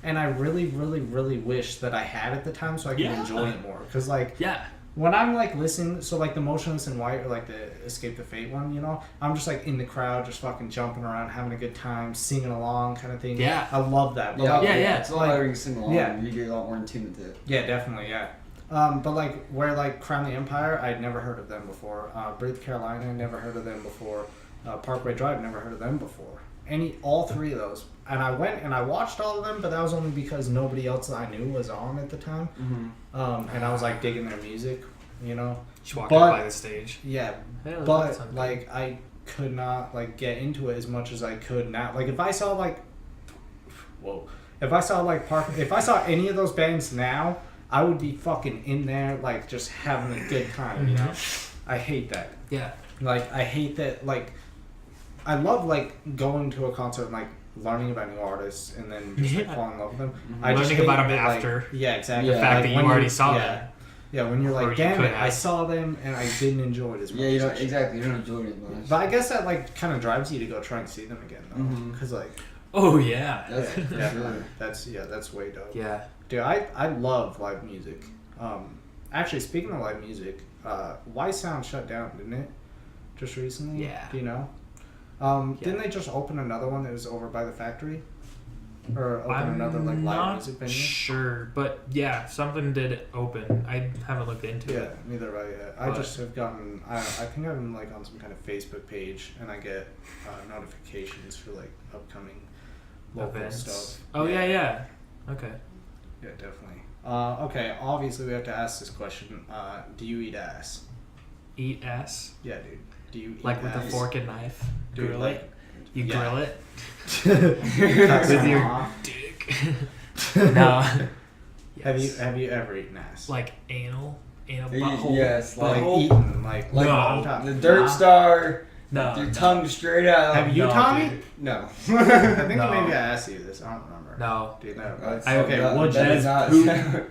and I really, really, really wish that I had at the time so I could enjoy it more. Because, like, Yeah. when I'm, like, listening, so, like, the Motionless in White or, like, the Escape the Fate one, you know, I'm just, like, in the crowd, just fucking jumping around, having a good time, singing along kind of thing. Yeah. I love that. But, Yeah, like, It's a lot better to sing along. Yeah. You get a lot more in tune with it. yeah, definitely, yeah. But like where like Crown the Empire, I'd never heard of them before. Breathe Carolina, never heard of them before. Parkway Drive, never heard of them before. All three of those, and I went and I watched all of them, but that was only because nobody else that I knew was on at the time. Mm-hmm. And I was like digging their music, you know. Just walking by the stage. Yeah, Hey, but that's something. like I could not like get into it as much as I could now. Like if I saw like, if I saw any of those bands now, I would be fucking in there like just having a good time, you know. I hate that. Yeah. Like I hate that. Like I love like going to a concert and like learning about new artists and then just like falling in love with them. Mm-hmm. I just Learning hate about them that, like, after. yeah, exactly. The fact Like, that you when already saw them. Yeah, when you're Or like, you damn could it, I have. saw them and I didn't enjoy it as much. Yeah, you as I don't should. exactly. You don't enjoy it as much. But I guess that like kind of drives you to go try and see them again, though, Mhm. because like Oh yeah. That's yeah, for definitely. sure. That's way dope. Yeah. Dude, I love live music. Actually, speaking of live music, Y Sound shut down, didn't it? Just recently. Yeah. Do you know? Didn't they just open another one that was over by the factory? Or open another like live not music venue? sure, but yeah, something did open. I haven't looked into Yeah, it. neither have I yet. I But- just have gotten. I think I'm like on some kind of Facebook page, and I get notifications for like upcoming local Events. stuff. Oh yeah. Okay. Yeah, definitely. Okay, obviously we have to ask this question. Do you eat ass? Eat ass. Yeah, dude. Do you eat like with a ass? fork and knife? Dude, Grill like, it? You yeah. grill it? Cut With some your off. dick. No. Yes. Have you ever eaten ass? Like anal butthole? Yes, like butthole? eaten, like Like No. on top. the Dirt Nah. Star. No. Your no. tongue straight out. Have you, No, Tommy? dude. No. I think No. maybe I asked you this. I don't remember. No. Dude, no. That's, Okay, that, would that you? is not. poop.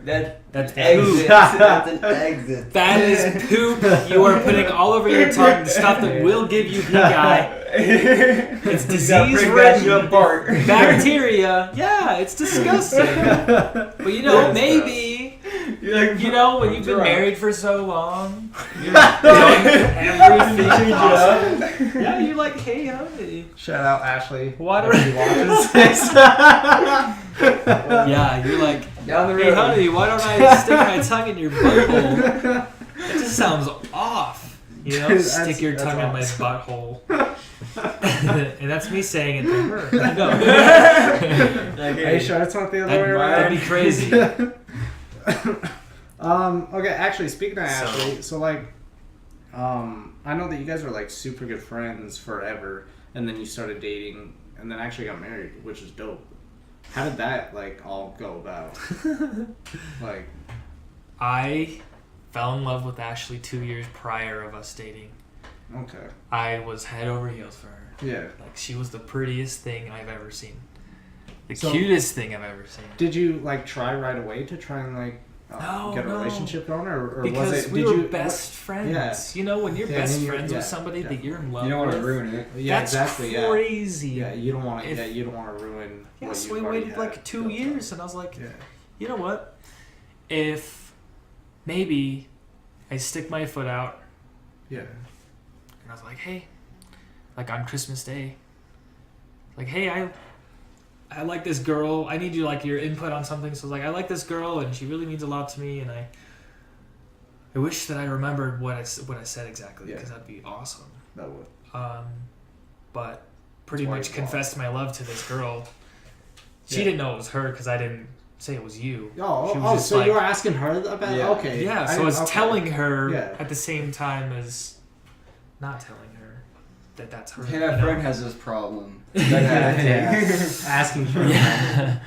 That's That's exit. poop. That's an exit. That is poop you are putting all over your tongue, the stuff that will give you pink eye. It's disease-ridden apart. bacteria. Yeah, it's disgusting. But you know, maybe, you know, when you've been married for so long, you're doing everything possible. Yeah, you're like, hey, honey. Shout out Ashley. Why don't She watches this. Yeah, you're like, Down the hey, road. honey, why don't I stick my tongue in your butthole? That just sounds off. You know, That's- stick your that's tongue in my awesome. butthole. And that's me saying it to her. No. Are you sure it's not the other way around? That'd be crazy. Okay, actually, speaking of So- Ashley, so like, I know that you guys were like super good friends forever, and then you started dating, and then actually got married, which is dope. How did that like all go about? Like, I fell in love with Ashley 2 years prior of us dating. okay, I was head over heels for her. yeah. Like, she was the prettiest thing I've ever seen. The So- cutest thing I've ever seen. Did you like try right away to try and like No, get a no. relationship going, or Because was it? we Did were you best friends. Yeah. You know, when you're Yeah, best and you're- friends yeah, with somebody that you're in love You don't want with, to ruin it. Yeah, that's exactly. crazy. Yeah, you don't want to. If- Yeah, you don't want to ruin. Yeah, what so you've we already waited like had 2 built up. years, and I was like, Yeah. you know what? If maybe I stick my foot out, Yeah. and I was like, hey, like on Christmas Day, like, hey, I like this girl. I need you like your input on something. So I was like, I like this girl, and she really means a lot to me, and I wish that I remembered what I said exactly, Yeah. because that'd be awesome. That would. But pretty That's why much you confessed my love to this girl. She Yeah. didn't know it was her because I didn't say it was you. Oh, She was just so like- you were asking her about? Yeah. Okay. Yeah, so I was okay. telling her Yeah. at the same time as not telling her that that's her. Hey, you that know? friend has this problem. Yeah. Asking for Yeah.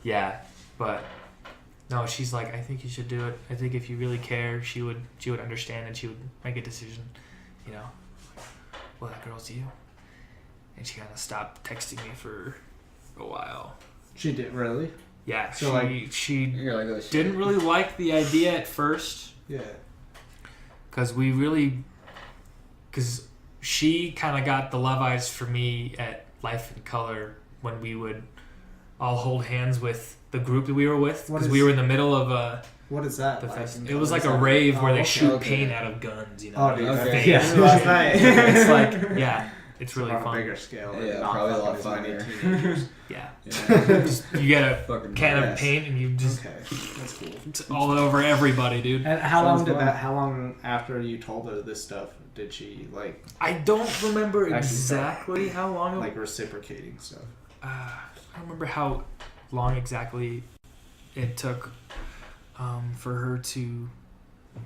Yeah, but no, she's like, I think you should do it. I think if you really care, she would understand and she would make a decision. You know, well, that girl's you. And she kind of stopped texting me for a while. She did really. Yeah, So, she You're like, oh, shit. didn't really like the idea at first Yeah. because she kind of got the love eyes for me at Life in Color when we would all hold hands with the group that we were with, What because is- we were in the middle of What is that? the like? fest. It was like a rave where they shoot okay. paint out of guns, you know. Oh, dude. Okay. Okay. Yeah. Last night. It's like, yeah, it's really on a fun. bigger scale. Yeah, not probably a lot fucking as many funnier. teenagers. Yeah, Yeah. you get a Fucking can of Yes. paint and you just Okay, that's cool. it's all over everybody, dude. And how Sounds long did fun. that? How long after you told her this stuff did she like I don't remember Actually, exactly how long. like reciprocating stuff? I don't remember how long exactly it took for her to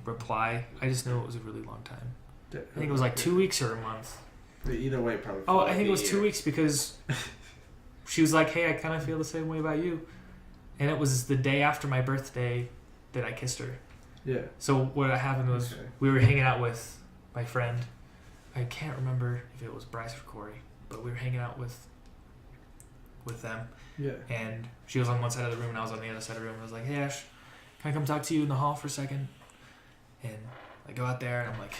reply. I just know it was a really long time. I think it was like 2 weeks or a month. Either way, probably. Oh, like I think a it was year. 2 weeks because she was like, hey, I kind of feel the same way about you. And it was the day after my birthday that I kissed her. Yeah. So what happened was Okay. we were hanging out with my friend. I can't remember if it was Bryce or Corey, but we were hanging out with them. Yeah. And she was on one side of the room and I was on the other side of the room. And I was like, hey, Ash, can I come talk to you in the hall for a second? And I go out there and I'm like,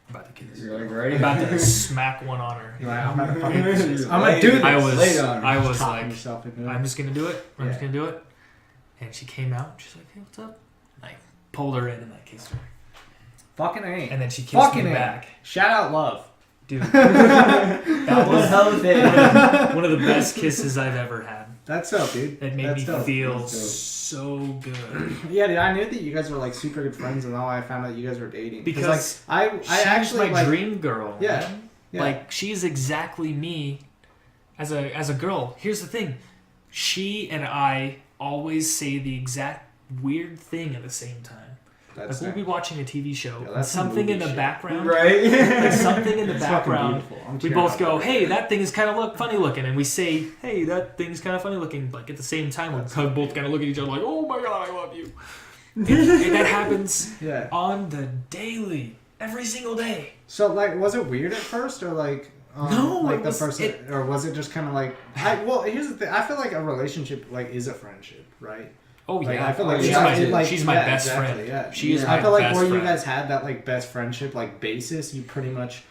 I'm about to kiss. You're like, I'm ready? about to smack one on her. You're like, I'm gonna fucking. You're I'm gonna do this. I was Talking like, yourself into it. I'm just gonna do it. I'm just Yeah. gonna do it. And she came out. She's like, hey, what's up? And I pulled her in and I kissed her. Fucking A. And then she kissed Fucking me A. back. Shout out love. Dude, that was hell of it. one of the best kisses I've ever had. That's dope, dude. It made That's me dope. feel That's dope. so good. Yeah, dude, I knew that you guys were like super good friends, and all I found out you guys were dating. Because like, I She's actually my like, dream girl. Yeah. man. Yeah. Like she's exactly me as a girl. Here's the thing. She and I always say the exact weird thing at the same time. That's we'll be watching a TV show. Yeah, And that's some something in movie the shit. background. Right? Like something in the It's fucking background. beautiful. I'm We tearing both up go, over hey, it. that thing is kind of funny looking. And we say, hey, that thing's kind of funny looking. Like at the same time, we both kind of look at each other like, oh my God, I love you. And that happens Yeah. on the daily. Every single day. So, like, was it weird at first, or like, No, like it the was- first, or was it just kind of like, well, here's the thing. I feel like a relationship like is a friendship, right? Oh Like, yeah, I feel like she's my best exactly, friend. Yeah. She is Yeah. my I feel like best where you friend. guys had that like best friendship like basis, you pretty much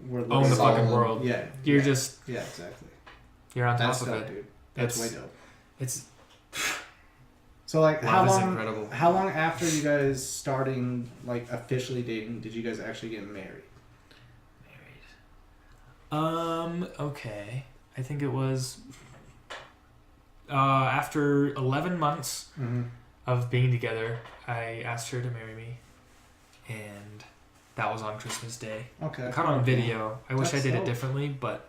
were Own the Solid. fucking world. Yeah. You're yeah. just Yeah, exactly. you're on top That's of dope, it. dude. That's It's- way dope. It's So like, love is incredible. how long after you guys starting like officially dating did you guys actually get married? Okay. I think it was after 11 months Mm-hmm. of being together, I asked her to marry me, and that was on Christmas Day. Okay. I caught it on video. I wish I That's did dope. it differently, but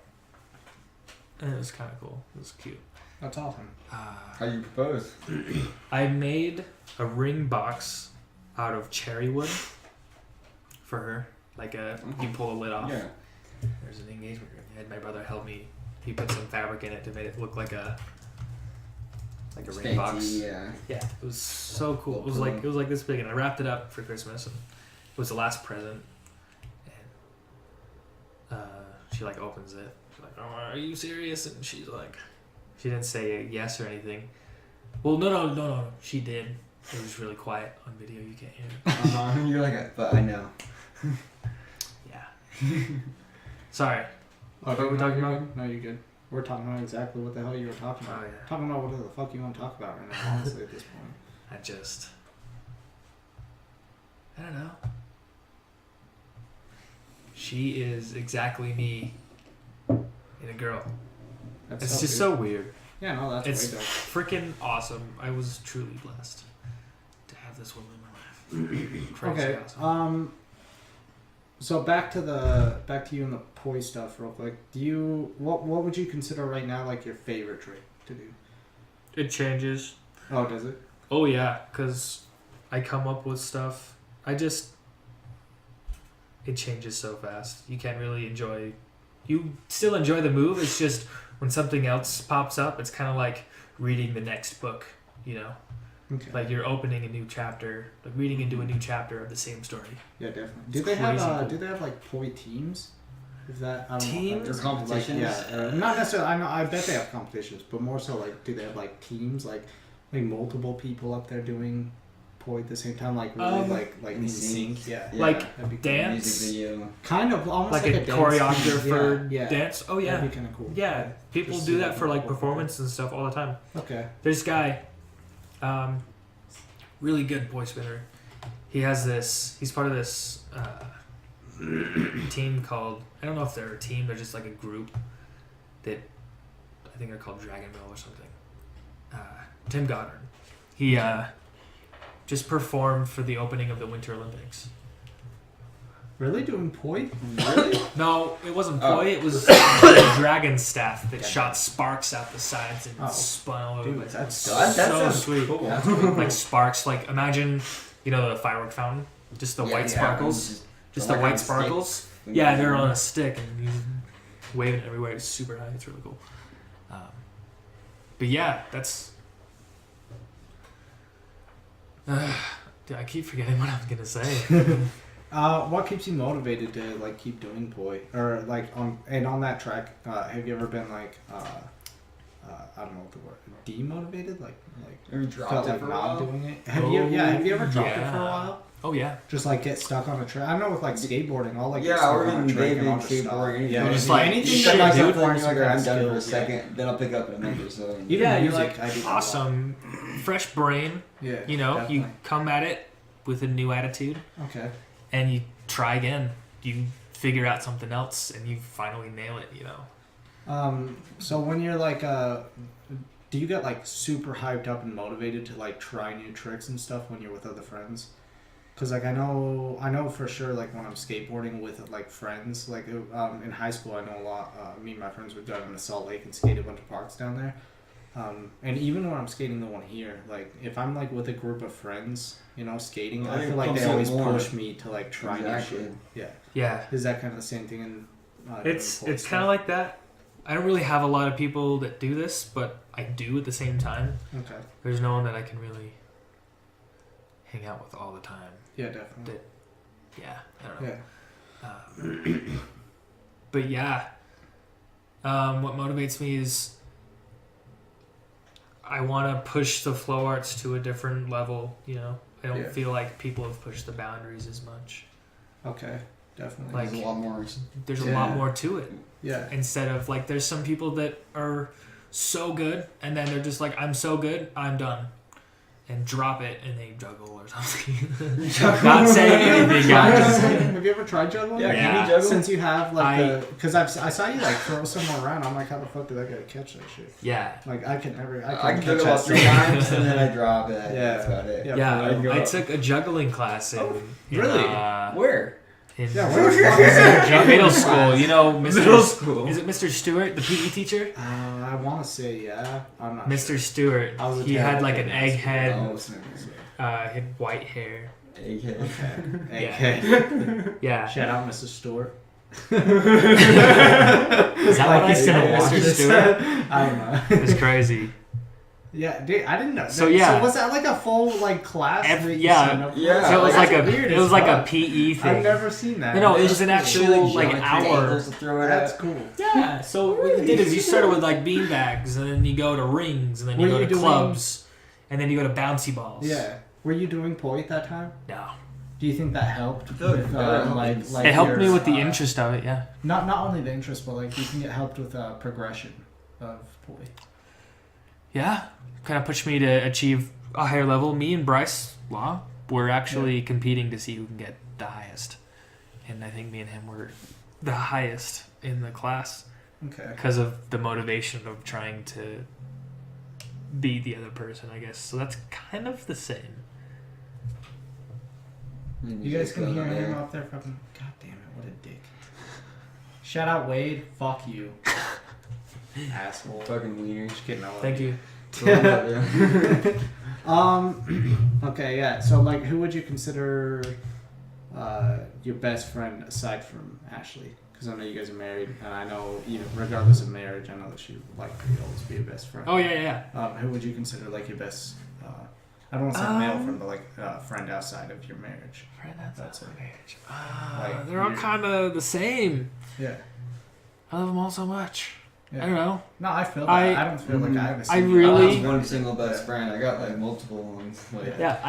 it was kind of cool. It was cute. That's awesome. How you propose? I made a ring box out of cherry wood for her. Like you pull the lid off. Yeah. There's an engagement ring. I had my brother help me. He put some fabric in it to make it look like a ring box. Yeah. Yeah, it was so cool. It was like this big, and I wrapped it up for Christmas, and it was the last present. And she like opens it. She's like, "Oh, are you serious?" And she's like, she didn't say yes or anything. Well, no. She did. It was really quiet on video. You can't hear it. You're like, but I know. Yeah. Sorry. What are we talking about? No, you're good. We're talking about exactly what the hell you were talking about. Oh, yeah. Talking about whatever the fuck you want to talk about right now, honestly, at this point. I don't know. She is exactly me in a girl. That's It's dope, just dude. so weird. Yeah, no, that's It's way dope. freaking awesome. I was truly blessed to have this woman in my life. Crazy Okay. awesome. So back to you and the poi stuff real quick. What would you consider right now like your favorite trick to do? It changes. Oh, does it? Oh yeah, because I come up with stuff. It changes so fast. You can't really enjoy. You still enjoy the move. It's just when something else pops up, it's kind of like reading the next book. You know, Okay. like you're opening a new chapter, like reading into a new chapter of the same story. Yeah, definitely. It's crazy cool. Do they have like poi teams? Is that I don't Teams? know, Or competitions? Like, yeah, not necessarily. I know. I bet they have competitions, but more so like, do they have like teams, like multiple people up there doing poi at the same time, like really like in sync? Yeah. Like That'd be cool. dance? Music video. Kind of almost Like like a dance team. choreographer Yeah. dance. Oh yeah, That'd be kind of cool. yeah. People Just do see that that for like people- performance and stuff all the time. Okay. There's this guy, really good poi spinner. He has this. He's part of this team called. I don't know if they're a team. They're just like a group that I think they're called Dragonville or something. Tim Goddard. He just performed for the opening of the Winter Olympics. Really doing poi? Really? No, it wasn't Oh. poi. It was the dragon staff that shot sparks out the sides and Oh. spun all over. Dude, the that's That so sounds sweet. cool. Like sparks. Like imagine, the firework fountain, just the white sparkles, just the like white on sparkles. sticks. Yeah, they're on a stick and you wave it everywhere. It's super high. It's really cool. But yeah, that's. Dude, I keep forgetting what I'm gonna say. What keeps you motivated to like keep doing poi, or like on that track? Have you ever been like I don't know what the word, demotivated? Like Ever dropped felt it like for a not while? doing it? Have you ever dropped it for a yeah. while? Oh yeah. Just like get stuck on a track. I know with like skateboarding, I'll like get Yeah, stuck or on a even track and David I'll just stop. skateboarding. anything. Yeah, just like like- anything you that shut like yourself requires down, you're like, I'm done for a skill, yeah. second, then I'll pick up another. So Even Yeah, you're music, like I do that a lot. awesome, fresh brain. Yeah, You definitely. come at it with a new attitude, Okay. and you try again. You figure out something else, and you finally nail it. So when you're like do you get like super hyped up and motivated to like try new tricks and stuff when you're with other friends? Because like I know for sure like when I'm skateboarding with like friends, like in high school I know a lot. Me and my friends would go down to Salt Lake and skate a bunch of parks down there. And even when I'm skating the one here, like if I'm like with a group of friends, you know, skating, I it feel like pumps they you always more. push me to like try new shit. Yeah. Yeah. Is that kind of the same thing in? It's kind of like that. I don't really have a lot of people that do this, but I do at the same time. Okay. There's no one that I can really hang out with all the time. Yeah, definitely. Yeah, I don't know. Yeah. But yeah, what motivates me is I want to push the flow arts to a different level. You know, I don't feel like people have pushed the boundaries as much. Okay, definitely. Like, There's a lot more. There's a lot more to it. Yeah. Instead of like, there's some people that are so good, and then they're just like, I'm so good, I'm done. And drop it, and they juggle or something. Not saying anything, guys. Have you ever tried juggling? Yeah, Yeah. can you juggle? Since you have like because I saw you like throw someone around, I'm like, how the fuck did that guy catch that shit? Yeah. Like I can never. I can catch juggle that about 3 shit. times and then I drop it. Yeah. That's about it. Yeah. Yeah, I I took a juggling class in, really? Where? in Yeah, where the fuck is that? middle school. You know, Mr. Middle school. Is it Mr. Stewart, the PE teacher? I want to say yeah. I'm not. Mr. Sure. Stewart. I was a He had terrible like kid an in high egg school. head. Oh, He had white hair. AK. Okay. Yeah. Shout out, Mrs. Stewart. Is that what I said, Mr. Stewart? I don't know. It's crazy. Yeah, dude, I didn't know. So, yeah. So was that like a full like class? Every- that you yeah. signed up for? Yeah. So it was That's like weird it as was like a fuck. PE thing. I've never seen that. No, it was an actual like geometry hour. tables to throw it That's at. cool. Yeah. So what you did is you started with like bean bags, and then you go to rings, and then you Were go you to doing- clubs, and then you go to bouncy balls. Yeah. Were you doing poi at that time? No. Do you think that helped? feel like With, that like It helped your, me with the interest of it. Yeah. Not only the interest, but like do you think it helped with progression of poi? Yeah. Kind of pushed me to achieve a higher level. Me and Bryce Law were actually competing to see who can get the highest, and I think me and him were the highest in the class Okay. because of the motivation of trying to beat the other person, I guess. So that's kind of the same. You guys can hear him up there fucking. God damn it! What a dick. Shout out Wade. Fuck you. Asshole. Fucking weird. Just kidding. I love Thank you. Okay, yeah. So, like, who would you consider your best friend aside from Ashley? Because I know you guys are married, and I know, even regardless of marriage, I know that you like to always be your best friend. Oh yeah. Who would you consider like your best? I don't want to say male friend, but like friend outside of your marriage. Friend That's it. marriage. Like, They're all kind of the same. Yeah. I love them all so much. Yeah. I don't know. No, I feel that. I don't feel like I have a single. really- I don't have one single best friend. I got like multiple ones. Like, Yeah,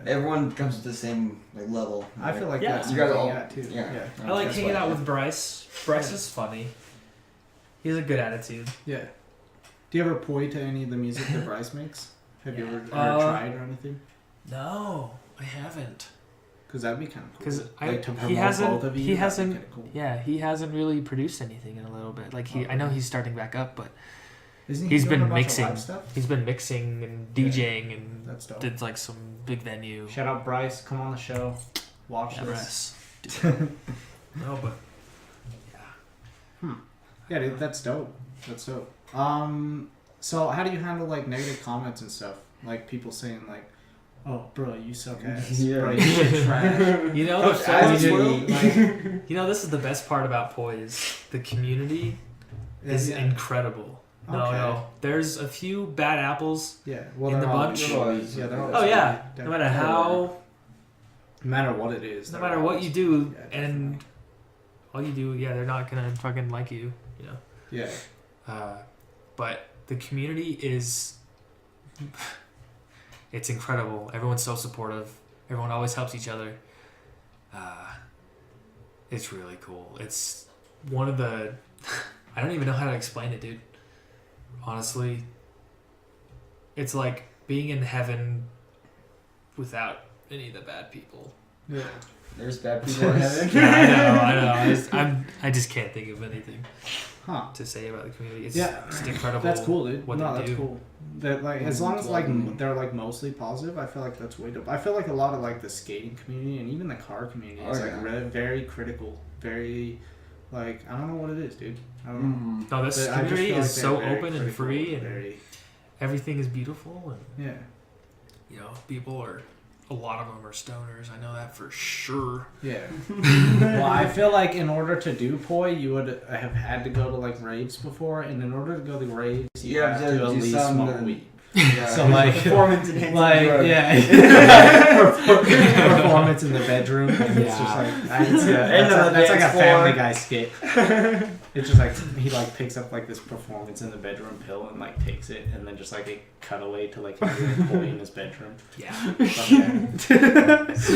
everyone comes to the same like level. I feel like Yeah. that's You guys where all- I'm at, too. yeah. I like That's hanging why- out with Bryce. Bryce is funny. He has a good attitude. Yeah. Do you ever poi to any of the music that Bryce makes? Have you ever tried or anything? No, I haven't. Because that'd be kind of cool. Because like, to he promote hasn't. both of you, He that'd be hasn't. kinda cool. Yeah, he hasn't really produced anything in a little bit. Like I know he's starting back up, but Isn't he's doing been a bunch of mixing. live stuff? He's been mixing and DJing and That's dope. did like some big venue. Shout out Bryce. Come on the show. Watch this. Yes. No, but Yeah, dude, that's dope. That's dope. So how do you handle like negative comments and stuff? Like people saying like, "Oh, bro, you suck ass. Yeah. Bro, you shit trash." you know, That's as you, well. like, you know, this is the best part about Poise. The community is Yeah. incredible. Okay. No, there's a few bad apples. Yeah. Well, In they're the all- bunch? they're always- yeah, they're always Oh yeah, definitely- no matter how, no matter what it is. no they're matter what always- you do, Yeah, and definitely. all you do, yeah, they're not gonna fucking like you, you know. Yeah. But the community is, it's incredible. Everyone's so supportive. Everyone always helps each other. It's really cool. It's one of the, I don't even know how to explain it, dude. Honestly, it's like being in heaven without any of the bad people. Yeah. There's bad people in heaven. Yeah, I know. I just can't think of anything Huh. to say about the community. It's Yeah. just incredible. That's cool, dude. What No, they that's do. cool. That like as long as like they're like mostly positive, I feel like that's way dope. I feel like a lot of like the skating community and even the car community is like very critical, very like I don't know what it is, dude. I don't know. No, this But I just community feel like is they're so very open and critical, free, and very everything is beautiful, and Yeah. you know, a lot of them are stoners. I know that for sure. Yeah. Well, I feel like in order to do poi, you would have had to go to like raves before, and in order to go to raves, you have to at least smoke weed. Yeah. So like performance enhancing drug. Performance in the bedroom. And it's just like that's like a Family Guy skit. It's just like he like picks up like this performance in the bedroom pill and like takes it, and then just like a cutaway to like him doing poi in his bedroom. Yeah. That's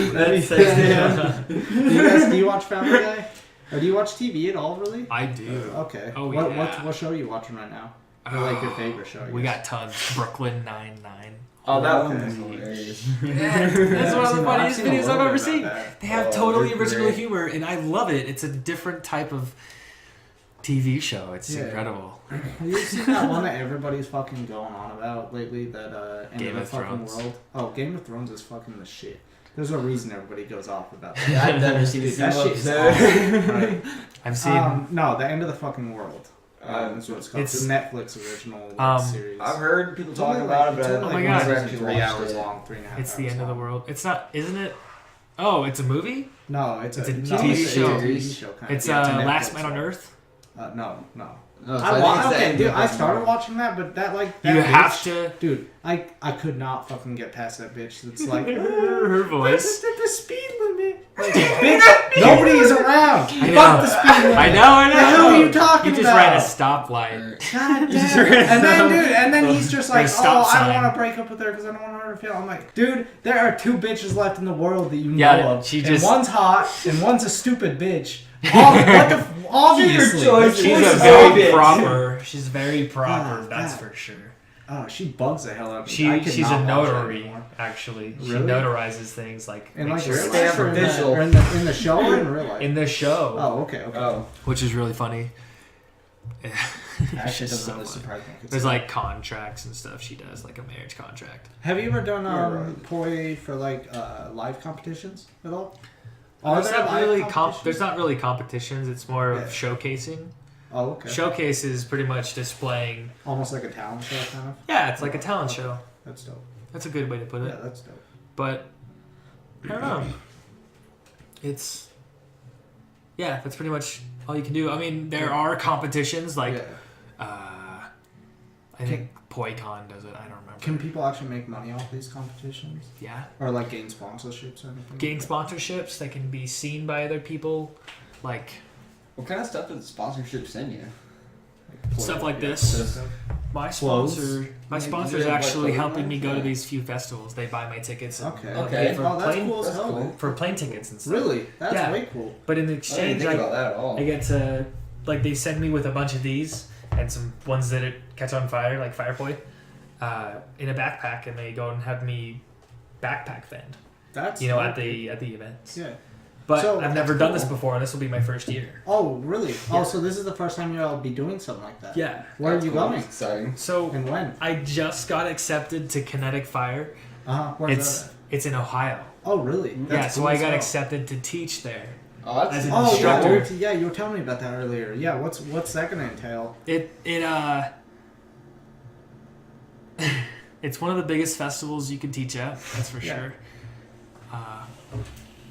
sexy. Do you watch Family Guy? Or do you watch TV at all? Really? I do. Okay. Oh, What show are you watching right now? Or like your favorite show? We got tons. Brooklyn Nine-Nine. Oh, that Okay. one was hilarious. That's one of the funniest seen a videos little I've bit ever about seen. that. They have Oh, totally they're original great. humor, and I love it. It's a different type of TV show. It's Yeah. incredible. Have you seen that one that everybody's fucking going on about lately? That End Game of the of fucking Thrones. world. Oh, Game of Thrones is fucking the shit. There's a reason everybody goes off about that. Yeah, I've never seen a Dude, that single shit's episode. awesome, right? I've seen. No, the End of the fucking world. That's what it's called. It's a Netflix original series. I've heard people It's only talking like- about it, it's but only Oh my like God. once actually every 3 watched hours it. long, 3.5 It's the hours end of the long. world. It's not, isn't it? Oh, it's a movie. No, it's a TV it's show. A TV show kind It's of. Yeah, a Last Netflix Man on one. Earth. No. No, so I think it's the okay, end dude. of I the started world. watching that, but that that You bitch, have to. dude. I could not fucking get past that bitch. That's like Her voice. The speed limit. Like, bitch, nobody is around. I know. Fuck the speed limit. I know. The hell are you talking You just about? ran a stoplight. God damn. And then he's just like, Or a stop I sign. want to break up with her because I don't want her to feel. I'm like, dude, there are 2 bitches left in the world that you Yeah, know of. she And just- one's hot and one's a stupid bitch. Obviously, choices. She's She's a a very bitch. proper. She's very proper. Oh, that's God. for sure. Oh, she bugs the hell out of me. I could She's not a watch her notary. anymore. Actually, she Really? notarizes things like. In make like sure real it's life or official. in the show or in real life? in the show. Oh, okay. Oh, Which is really funny. Actually, It's doesn't so really funny. surprise me. There's like contracts and stuff she does, like a marriage contract. Have you ever done right. poi for like live competitions at all? There's there not live really competitions? there's not really competitions. It's more of Yeah. showcasing. Oh, okay. Showcase is pretty much displaying. Almost like a talent show, kind of. Yeah, it's like a talent show. That's dope. That's a good way to put it. Yeah, that's dope. But I don't know. It's that's pretty much all you can do. I mean, there are competitions like I think PoiCon does it. I don't remember. Can people actually make money off these competitions? Yeah. Or like gain sponsorships or anything? Gain sponsorships that can be seen by other people, like what kind of stuff does sponsorship send you? stuff like this. My Clothes? sponsor, my Maybe sponsor's like actually clothing helping me go to lines? these few festivals. They buy my tickets. And Okay. Okay. pay for Oh, that's plane, cool as That's hell. cool. for plane tickets and stuff. Really? That's Yeah. way cool. But in I didn't exchange, think about that at all. I get to they send me with a bunch of these and some ones that catch on fire, like fire poi, in a backpack, and they go and have me backpack vend. That's At dope. the events. Yeah. But So, I've never that's done cool. this before, and this will be my first year. Oh, really? Yeah. Oh, so this is the first time you'll be doing something like that? Yeah. Where That's are you cool. going? Exciting. So And when? I just got accepted to Kinetic Fire. Where's that? It's in Ohio. Oh, really? That's So cool I as got hell. accepted to teach there. Oh, that's As an Oh, instructor. yeah, you were telling me about that earlier. Yeah, what's that gonna entail? It's one of the biggest festivals you can teach at. That's for Yeah. sure.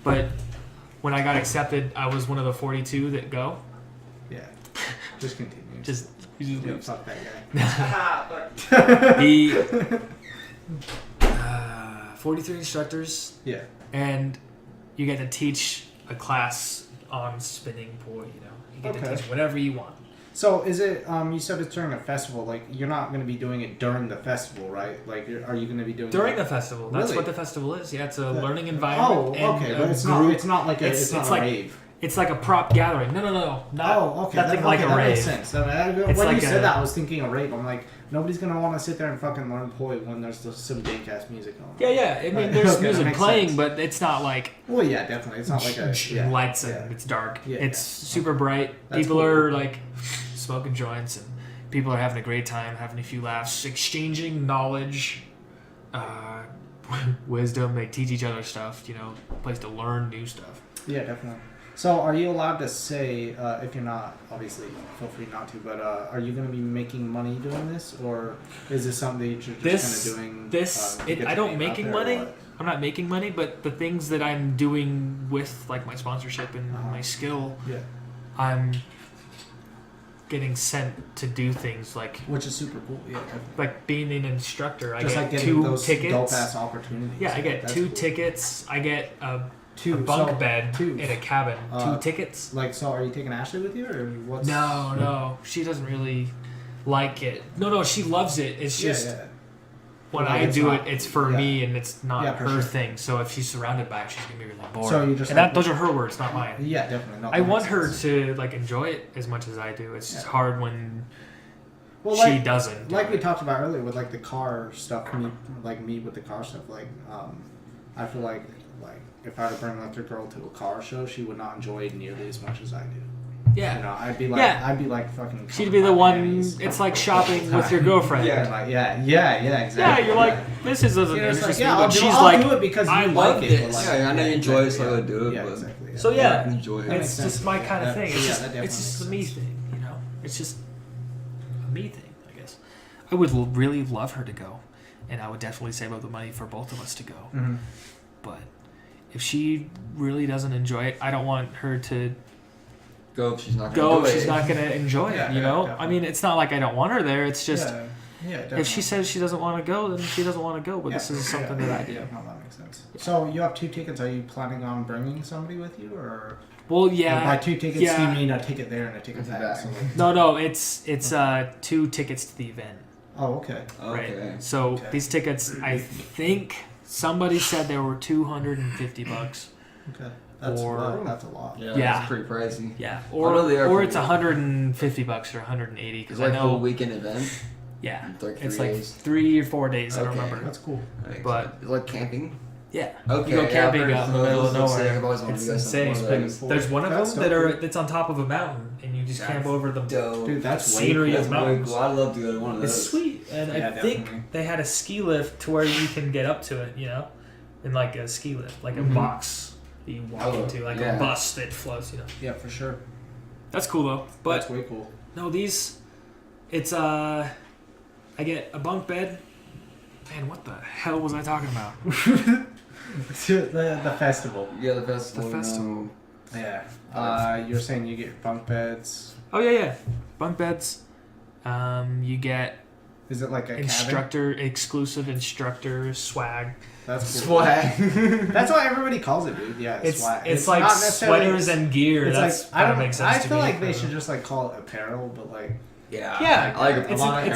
But when I got accepted, I was one of the 42 that go. Yeah. Just continue. He just Yeah, leaves. fuck that guy. He 43 instructors, Yeah. and you get to teach a class on spinning poi. You get to Okay. teach whatever you want. So is it? You said it's during a festival. Like you're not going to be doing it during the festival, right? Like, are you going to be doing During it the festival. That's Really? what the festival is. Yeah, it's a The- learning environment. Oh, and okay, a but it's group. not. It's not like a. It's- It's not it's a like- rave. It's like a prop gathering. No. Not, Oh, okay. Nothing like a that rave. makes sense. I mean, It's when like you said a- that, I was thinking a rave. I'm like, nobody's gonna want to sit there and fucking learn poi when there's some big ass music on. Yeah. I mean, Right. there's Okay, that music makes playing, sense. but it's not like Well, yeah, definitely. It's not like a yeah, lights and yeah. it's dark. Yeah, It's yeah. super bright. That's People cool. are like smoking joints, and people are having a great time, having a few laughs, exchanging knowledge, wisdom. They teach each other stuff. Place to learn new stuff. Yeah, definitely. So, are you allowed to say, if you're not, obviously, feel free not to, but are you going to be making money doing this, or is this something that you're just kind of doing? I don't making money. I'm not making money, but the things that I'm doing with like my sponsorship and my skill, I'm getting sent to do things like, which is super cool. Yeah, definitely. Like being an instructor. Just I get like 2 those tickets. Dope-ass opportunities. Yeah, I get 2 cool. tickets. I get a bunk bed in a cabin. 2 tickets. Like, so are you taking Ashley with you, or what's? No, she doesn't really like it. No, she loves it. It's just when I do it, it's for me, and it's not her thing. So if she's surrounded by it, she's gonna be really bored. So you just those are her words, not mine. Yeah, definitely. No, I want her to like enjoy it as much as I do. It's just hard when she doesn't. Like we talked about earlier with like the car stuff. Me with the car stuff. Like, I feel like if I were to bring like a girl to a car show, she would not enjoy it nearly as much as I do. Yeah. You know, I'd be like fucking. She'd be the one. It's like shopping with your girlfriend. Yeah, exactly. Yeah, you're like, this is doesn't interest me, but she's I'll do it because I like love it. this. Like, I know you enjoy it, so I would do it. Yeah, but exactly. Yeah. So I enjoy it. It's just my kind of thing. It's that just a me makes sense. thing, you know. It's just a me thing, I guess. I would really love her to go, and I would definitely save up the money for both of us to go. Mm-hmm. But if she really doesn't enjoy it, I don't want her to go if she's not going to she's not going to enjoy it, you know? Definitely. I mean, it's not like I don't want her there. It's just if she says she doesn't want to go, then she doesn't want to go. But this is something that I do. Yeah, no, that makes sense. Yeah. So you have 2 tickets. Are you planning on bringing somebody with you, or? Well, yeah. By 2 tickets, do you mean a ticket there and a ticket back? So no, it's 2 tickets to the event. Oh, okay. Right. So these tickets, I think somebody said they were $250. Okay. That's a lot. Yeah, that's pretty pricey. Yeah, or it's $150 or $180 because I know a whole weekend event. Yeah, it's like 3 or 4 days. I don't remember. That's cool. But it's like camping. Yeah. Okay. You go camping out in the middle of nowhere. It's insane. There's one of them that's on top of a mountain, and you just camp over the Dude, that's scenery of mountains. Cool. I'd love to go to one of those. It's sweet, and I think they had a ski lift to where you can get up to it. You know, in like a ski lift, like a box. You walk into like a bus that floats, you know. Yeah, for sure. That's cool though. But that's way cool. No, it's I get a bunk bed. Man, what the hell was I talking about? the festival. Yeah, the festival. The festival. Yeah. You're saying you get bunk beds. Oh yeah. Bunk beds. You get. Is it like a exclusive instructor swag? That's cool. Swag. That's what everybody calls it, dude. Yeah, swag. It's like sweaters and gear. That's like, I feel like they should just like call it apparel, but like. Yeah, I like a lot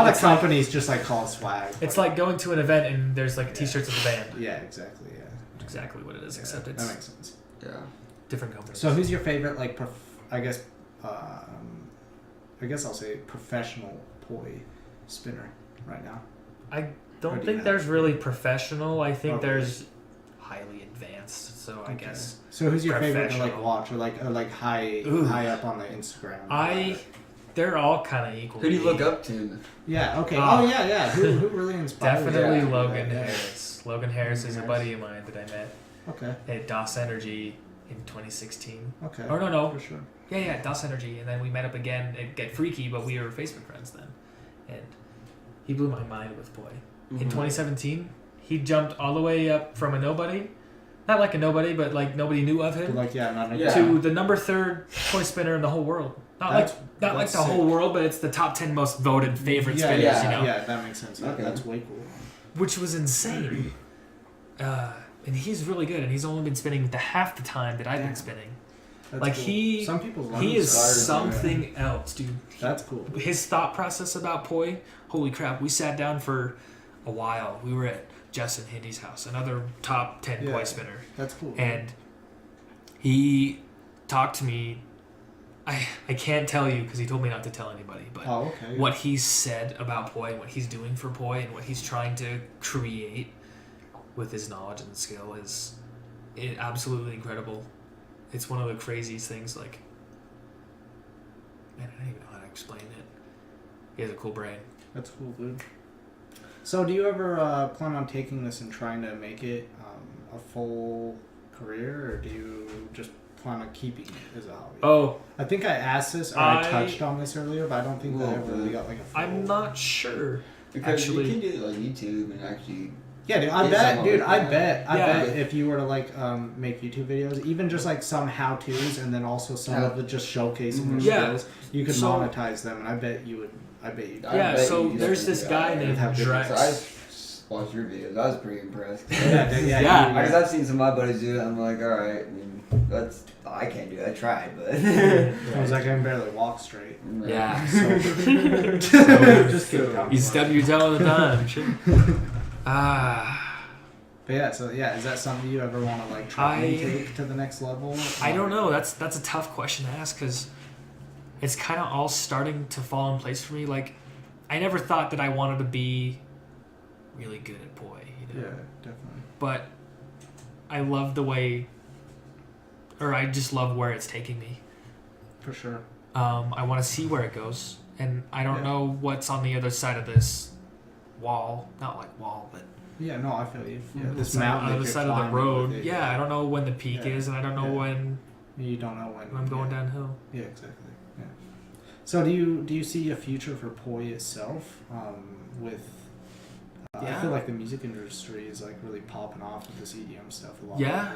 of companies just like call it swag. It's like going to an event and there's like t-shirts of the band. Yeah, exactly. Yeah, exactly what it is. Except it's that makes sense. Yeah, different companies. So who's your favorite? Like, I guess I'll say professional poi spinner right now. I don't think there's really professional. I think there's highly advanced. So I guess. So who's your favorite to like watch or like high up on the Instagram? They're all kind of equal. Who do you look up to? Yeah. Okay. Yeah. Who really inspires? Definitely Logan Harris. Logan Harris is a buddy of mine that I met. Okay. At DOS Energy in 2016. Okay. Or no. For sure. Yeah, DOS Energy, and then we met up again at Get Freaky, but we were Facebook friends then, and he blew my mind with Poi. In 2017, he jumped all the way up from a nobody, not like a nobody, but like nobody knew of him, to the number 3rd Poi spinner in the whole world. Not like the whole world, but it's the top 10 most voted favorite spinners. You know? Yeah, that makes sense. Okay. That's way cool. Which was insane. And he's really good, and he's only been spinning half the time that I've been spinning. That's like cool. he is something else, dude. That's cool. His thought process about Poi, holy crap! We sat down for a while. We were at Justin Hindy's house, another top 10 Poi spinner. That's cool. And he talked to me. I can't tell you because he told me not to tell anybody. But what he said about Poi, what he's doing for Poi, and what he's trying to create with his knowledge and skill is absolutely incredible. It's one of the craziest things, like, man, I don't even know how to explain it. He has a cool brain. That's cool, dude. So do you ever plan on taking this and trying to make it a full career, or do you just plan on keeping it as a hobby? Oh, I think I asked this, or I touched on this earlier, but I don't think that I ever really got like a full... I'm not sure. Because actually, you can do it on YouTube and actually... Yeah, dude, I bet if you were to like make YouTube videos, even just like some how-tos and then also some of the just showcasing your skills, you could monetize them, and I bet you would. So there's this guy named Drex. I watched your videos. I was pretty impressed. Because I've seen some of my buddies do it. I'm like, all right, I can't do it. I tried, but I was like, I can barely walk straight. Yeah. So just you stub your toe all the time. But is that something you ever want to like try and take to the next level? I don't know. That's a tough question to ask because it's kind of all starting to fall in place for me. Like, I never thought that I wanted to be really good at poi. You know? Yeah, definitely. But I love the way, or I just love where it's taking me. For sure. I want to see where it goes, and I don't know what's on the other side of this wall. Not like wall, but yeah, no, I feel you. Yeah, this mountain on the other side of the road. Yeah, I don't know when the peak is, and I don't know when. You don't know when I'm going downhill. Yeah, exactly. Yeah. So do you see a future for poi itself? I feel like the music industry is like really popping off with this EDM stuff a lot. Yeah,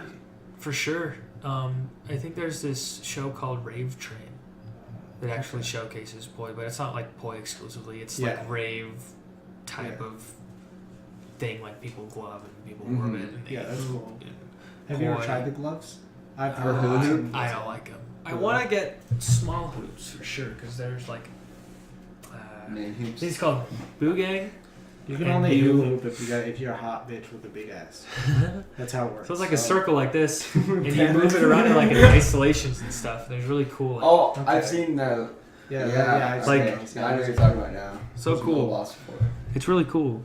for sure. I think there's this show called Rave Train that actually showcases poi, but it's not like poi exclusively. It's like rave type of thing, like people glove and people orbit. And that's cool. Have you ever tried the gloves? I've heard I don't like them. I want to get small hoops for sure because there's like these called boogang. You can only hula hoop if you're a hot bitch with a big ass. That's how it works. So it's like a circle like this, and you move it around in like in isolations and stuff. And it's really cool. Like, I've seen the. I know what you're talking about now. So cool. It's really cool.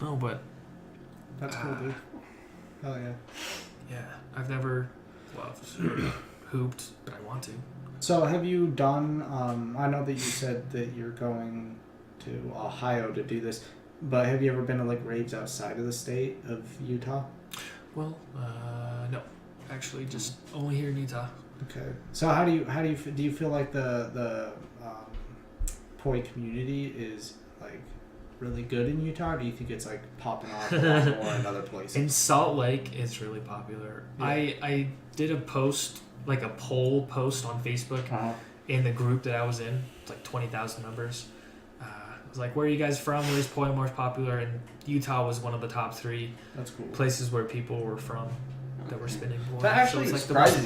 No, but that's cool, dude. Hell yeah. Yeah, I've never hooped, but I want to. So have you done? I know that you said that you're going to Ohio to do this. But have you ever been to like raves outside of the state of Utah? Well, no, actually, just only here in Utah. Okay. So do you feel like the poi community is like really good in Utah, or do you think it's like popping off a lot more in other places? In Salt Lake, it's really popular. Yeah. I did a post, like a poll post on Facebook in the group that I was in. It's like 20,000 members. It was like, where are you guys from? Where's poi more popular? And Utah was one of the top 3 places where people were from that were spinning poi. That actually surprises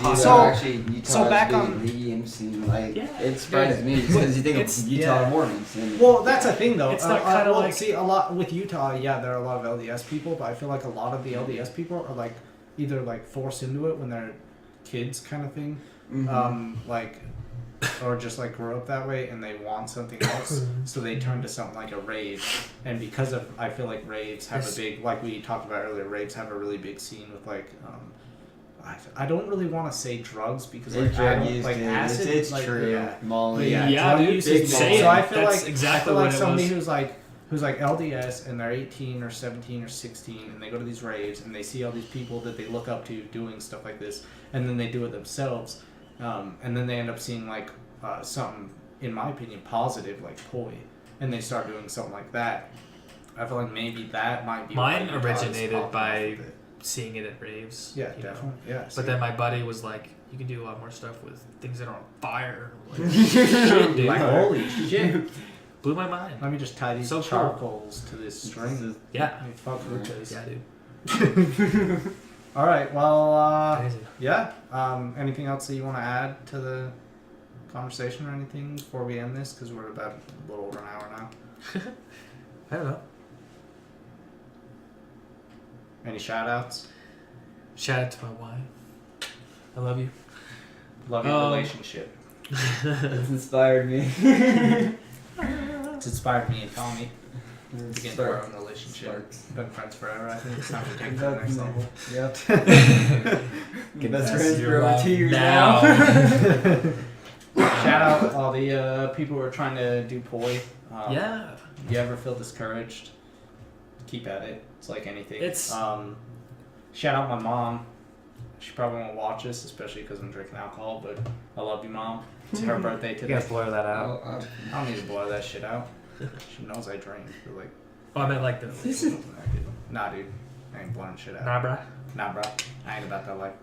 me. So back on the EDM scene, like it surprises me because you think of Utah Mormons. Well, that's a thing though. It's not kind of like see a lot with Utah. Yeah, there are a lot of LDS people, but I feel like a lot of the LDS people are like either like forced into it when they're kids, kind of thing, or just like grow up that way and they want something else, so they turn to something like a rave. And because of, I feel like raves have a big, like we talked about earlier, raves have a really big scene with like I don't really want to say drugs because like acid, it's like, true. Molly, drug use is big. So I feel that's like exactly I feel like what somebody it was. who's like LDS and they're 18 or 17 or 16 and they go to these raves and they see all these people that they look up to doing stuff like this, and then they do it themselves. And then they end up seeing like something, in my opinion, positive like poi, and they start doing something like that. I feel like maybe that might be. Mine originated by seeing it at raves. Yeah, definitely. Yeah. But then my buddy was like, "You can do a lot more stuff with things that are on fire." Like, shit, dude. Like, holy shit. Blew my mind. Let me just tie these charcoals to this string. Yeah. Fuck with yeah, dude. All right. Well. Yeah. Anything else that you want to add to the conversation or anything before we end this? Because we're about a little over an hour now. I don't know. Any shout outs? Shout out to my wife. I love you. Love your relationship. It's inspired me. It's inspired me and Tommy to get into our own relationship. Been friends forever. I think it's time to take it to the next level. Yep. Get best friends for over 2 years now. Shout out all the people who are trying to do poi. Yeah. You ever feel discouraged? Keep at it. It's like anything. It's shout out my mom. She probably won't watch this, especially because I'm drinking alcohol. But I love you, Mom. It's her birthday You today. guys blur that out. I don't need to blur that shit out. She knows I drink. But like, Oh, I meant like the. nah, dude. I ain't blurring shit out. Nah, bruh. Nah, bro. I ain't about that life.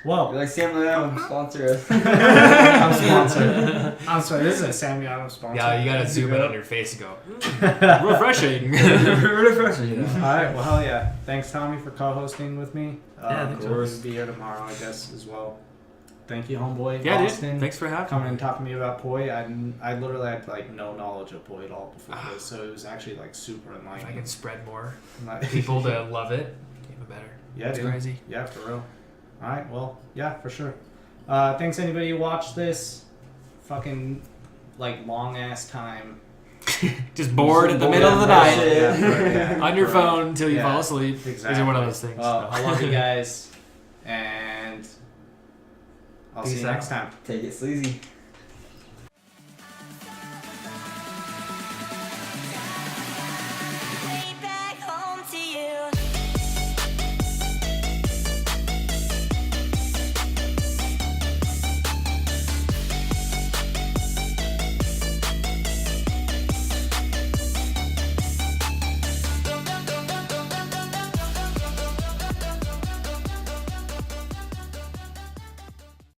Whoa. You're like Sam Leone, sponsor us. I'm sponsored. I'm sorry. This is a Sammy Adams sponsor. Yeah, you gotta zoom in on your face and go. Refreshing. Refreshing. All right. Well, hell yeah. Thanks, Tommy, for co-hosting with me. Yeah, thanks, of course. You'll be here tomorrow, I guess, as well. Thank you, homeboy. Yeah, Austin, dude. Thanks for having coming me. and talking to me about poi. I literally had like no knowledge of poi at all before this, so it was actually like super If I enlightening. can spread more Like- people to love it, even better. Yeah, It's dude. crazy. Yeah, for real. All right. Well, yeah, for sure. Thanks anybody who watched this. Fucking like long ass time. Just bored in the Bored middle of the and night. shit. Yeah, On your for- phone until you Yeah, fall asleep. Exactly. These are one of those things. Well, I love you guys, and I'll Peace see you out. next time. Take it sleazy.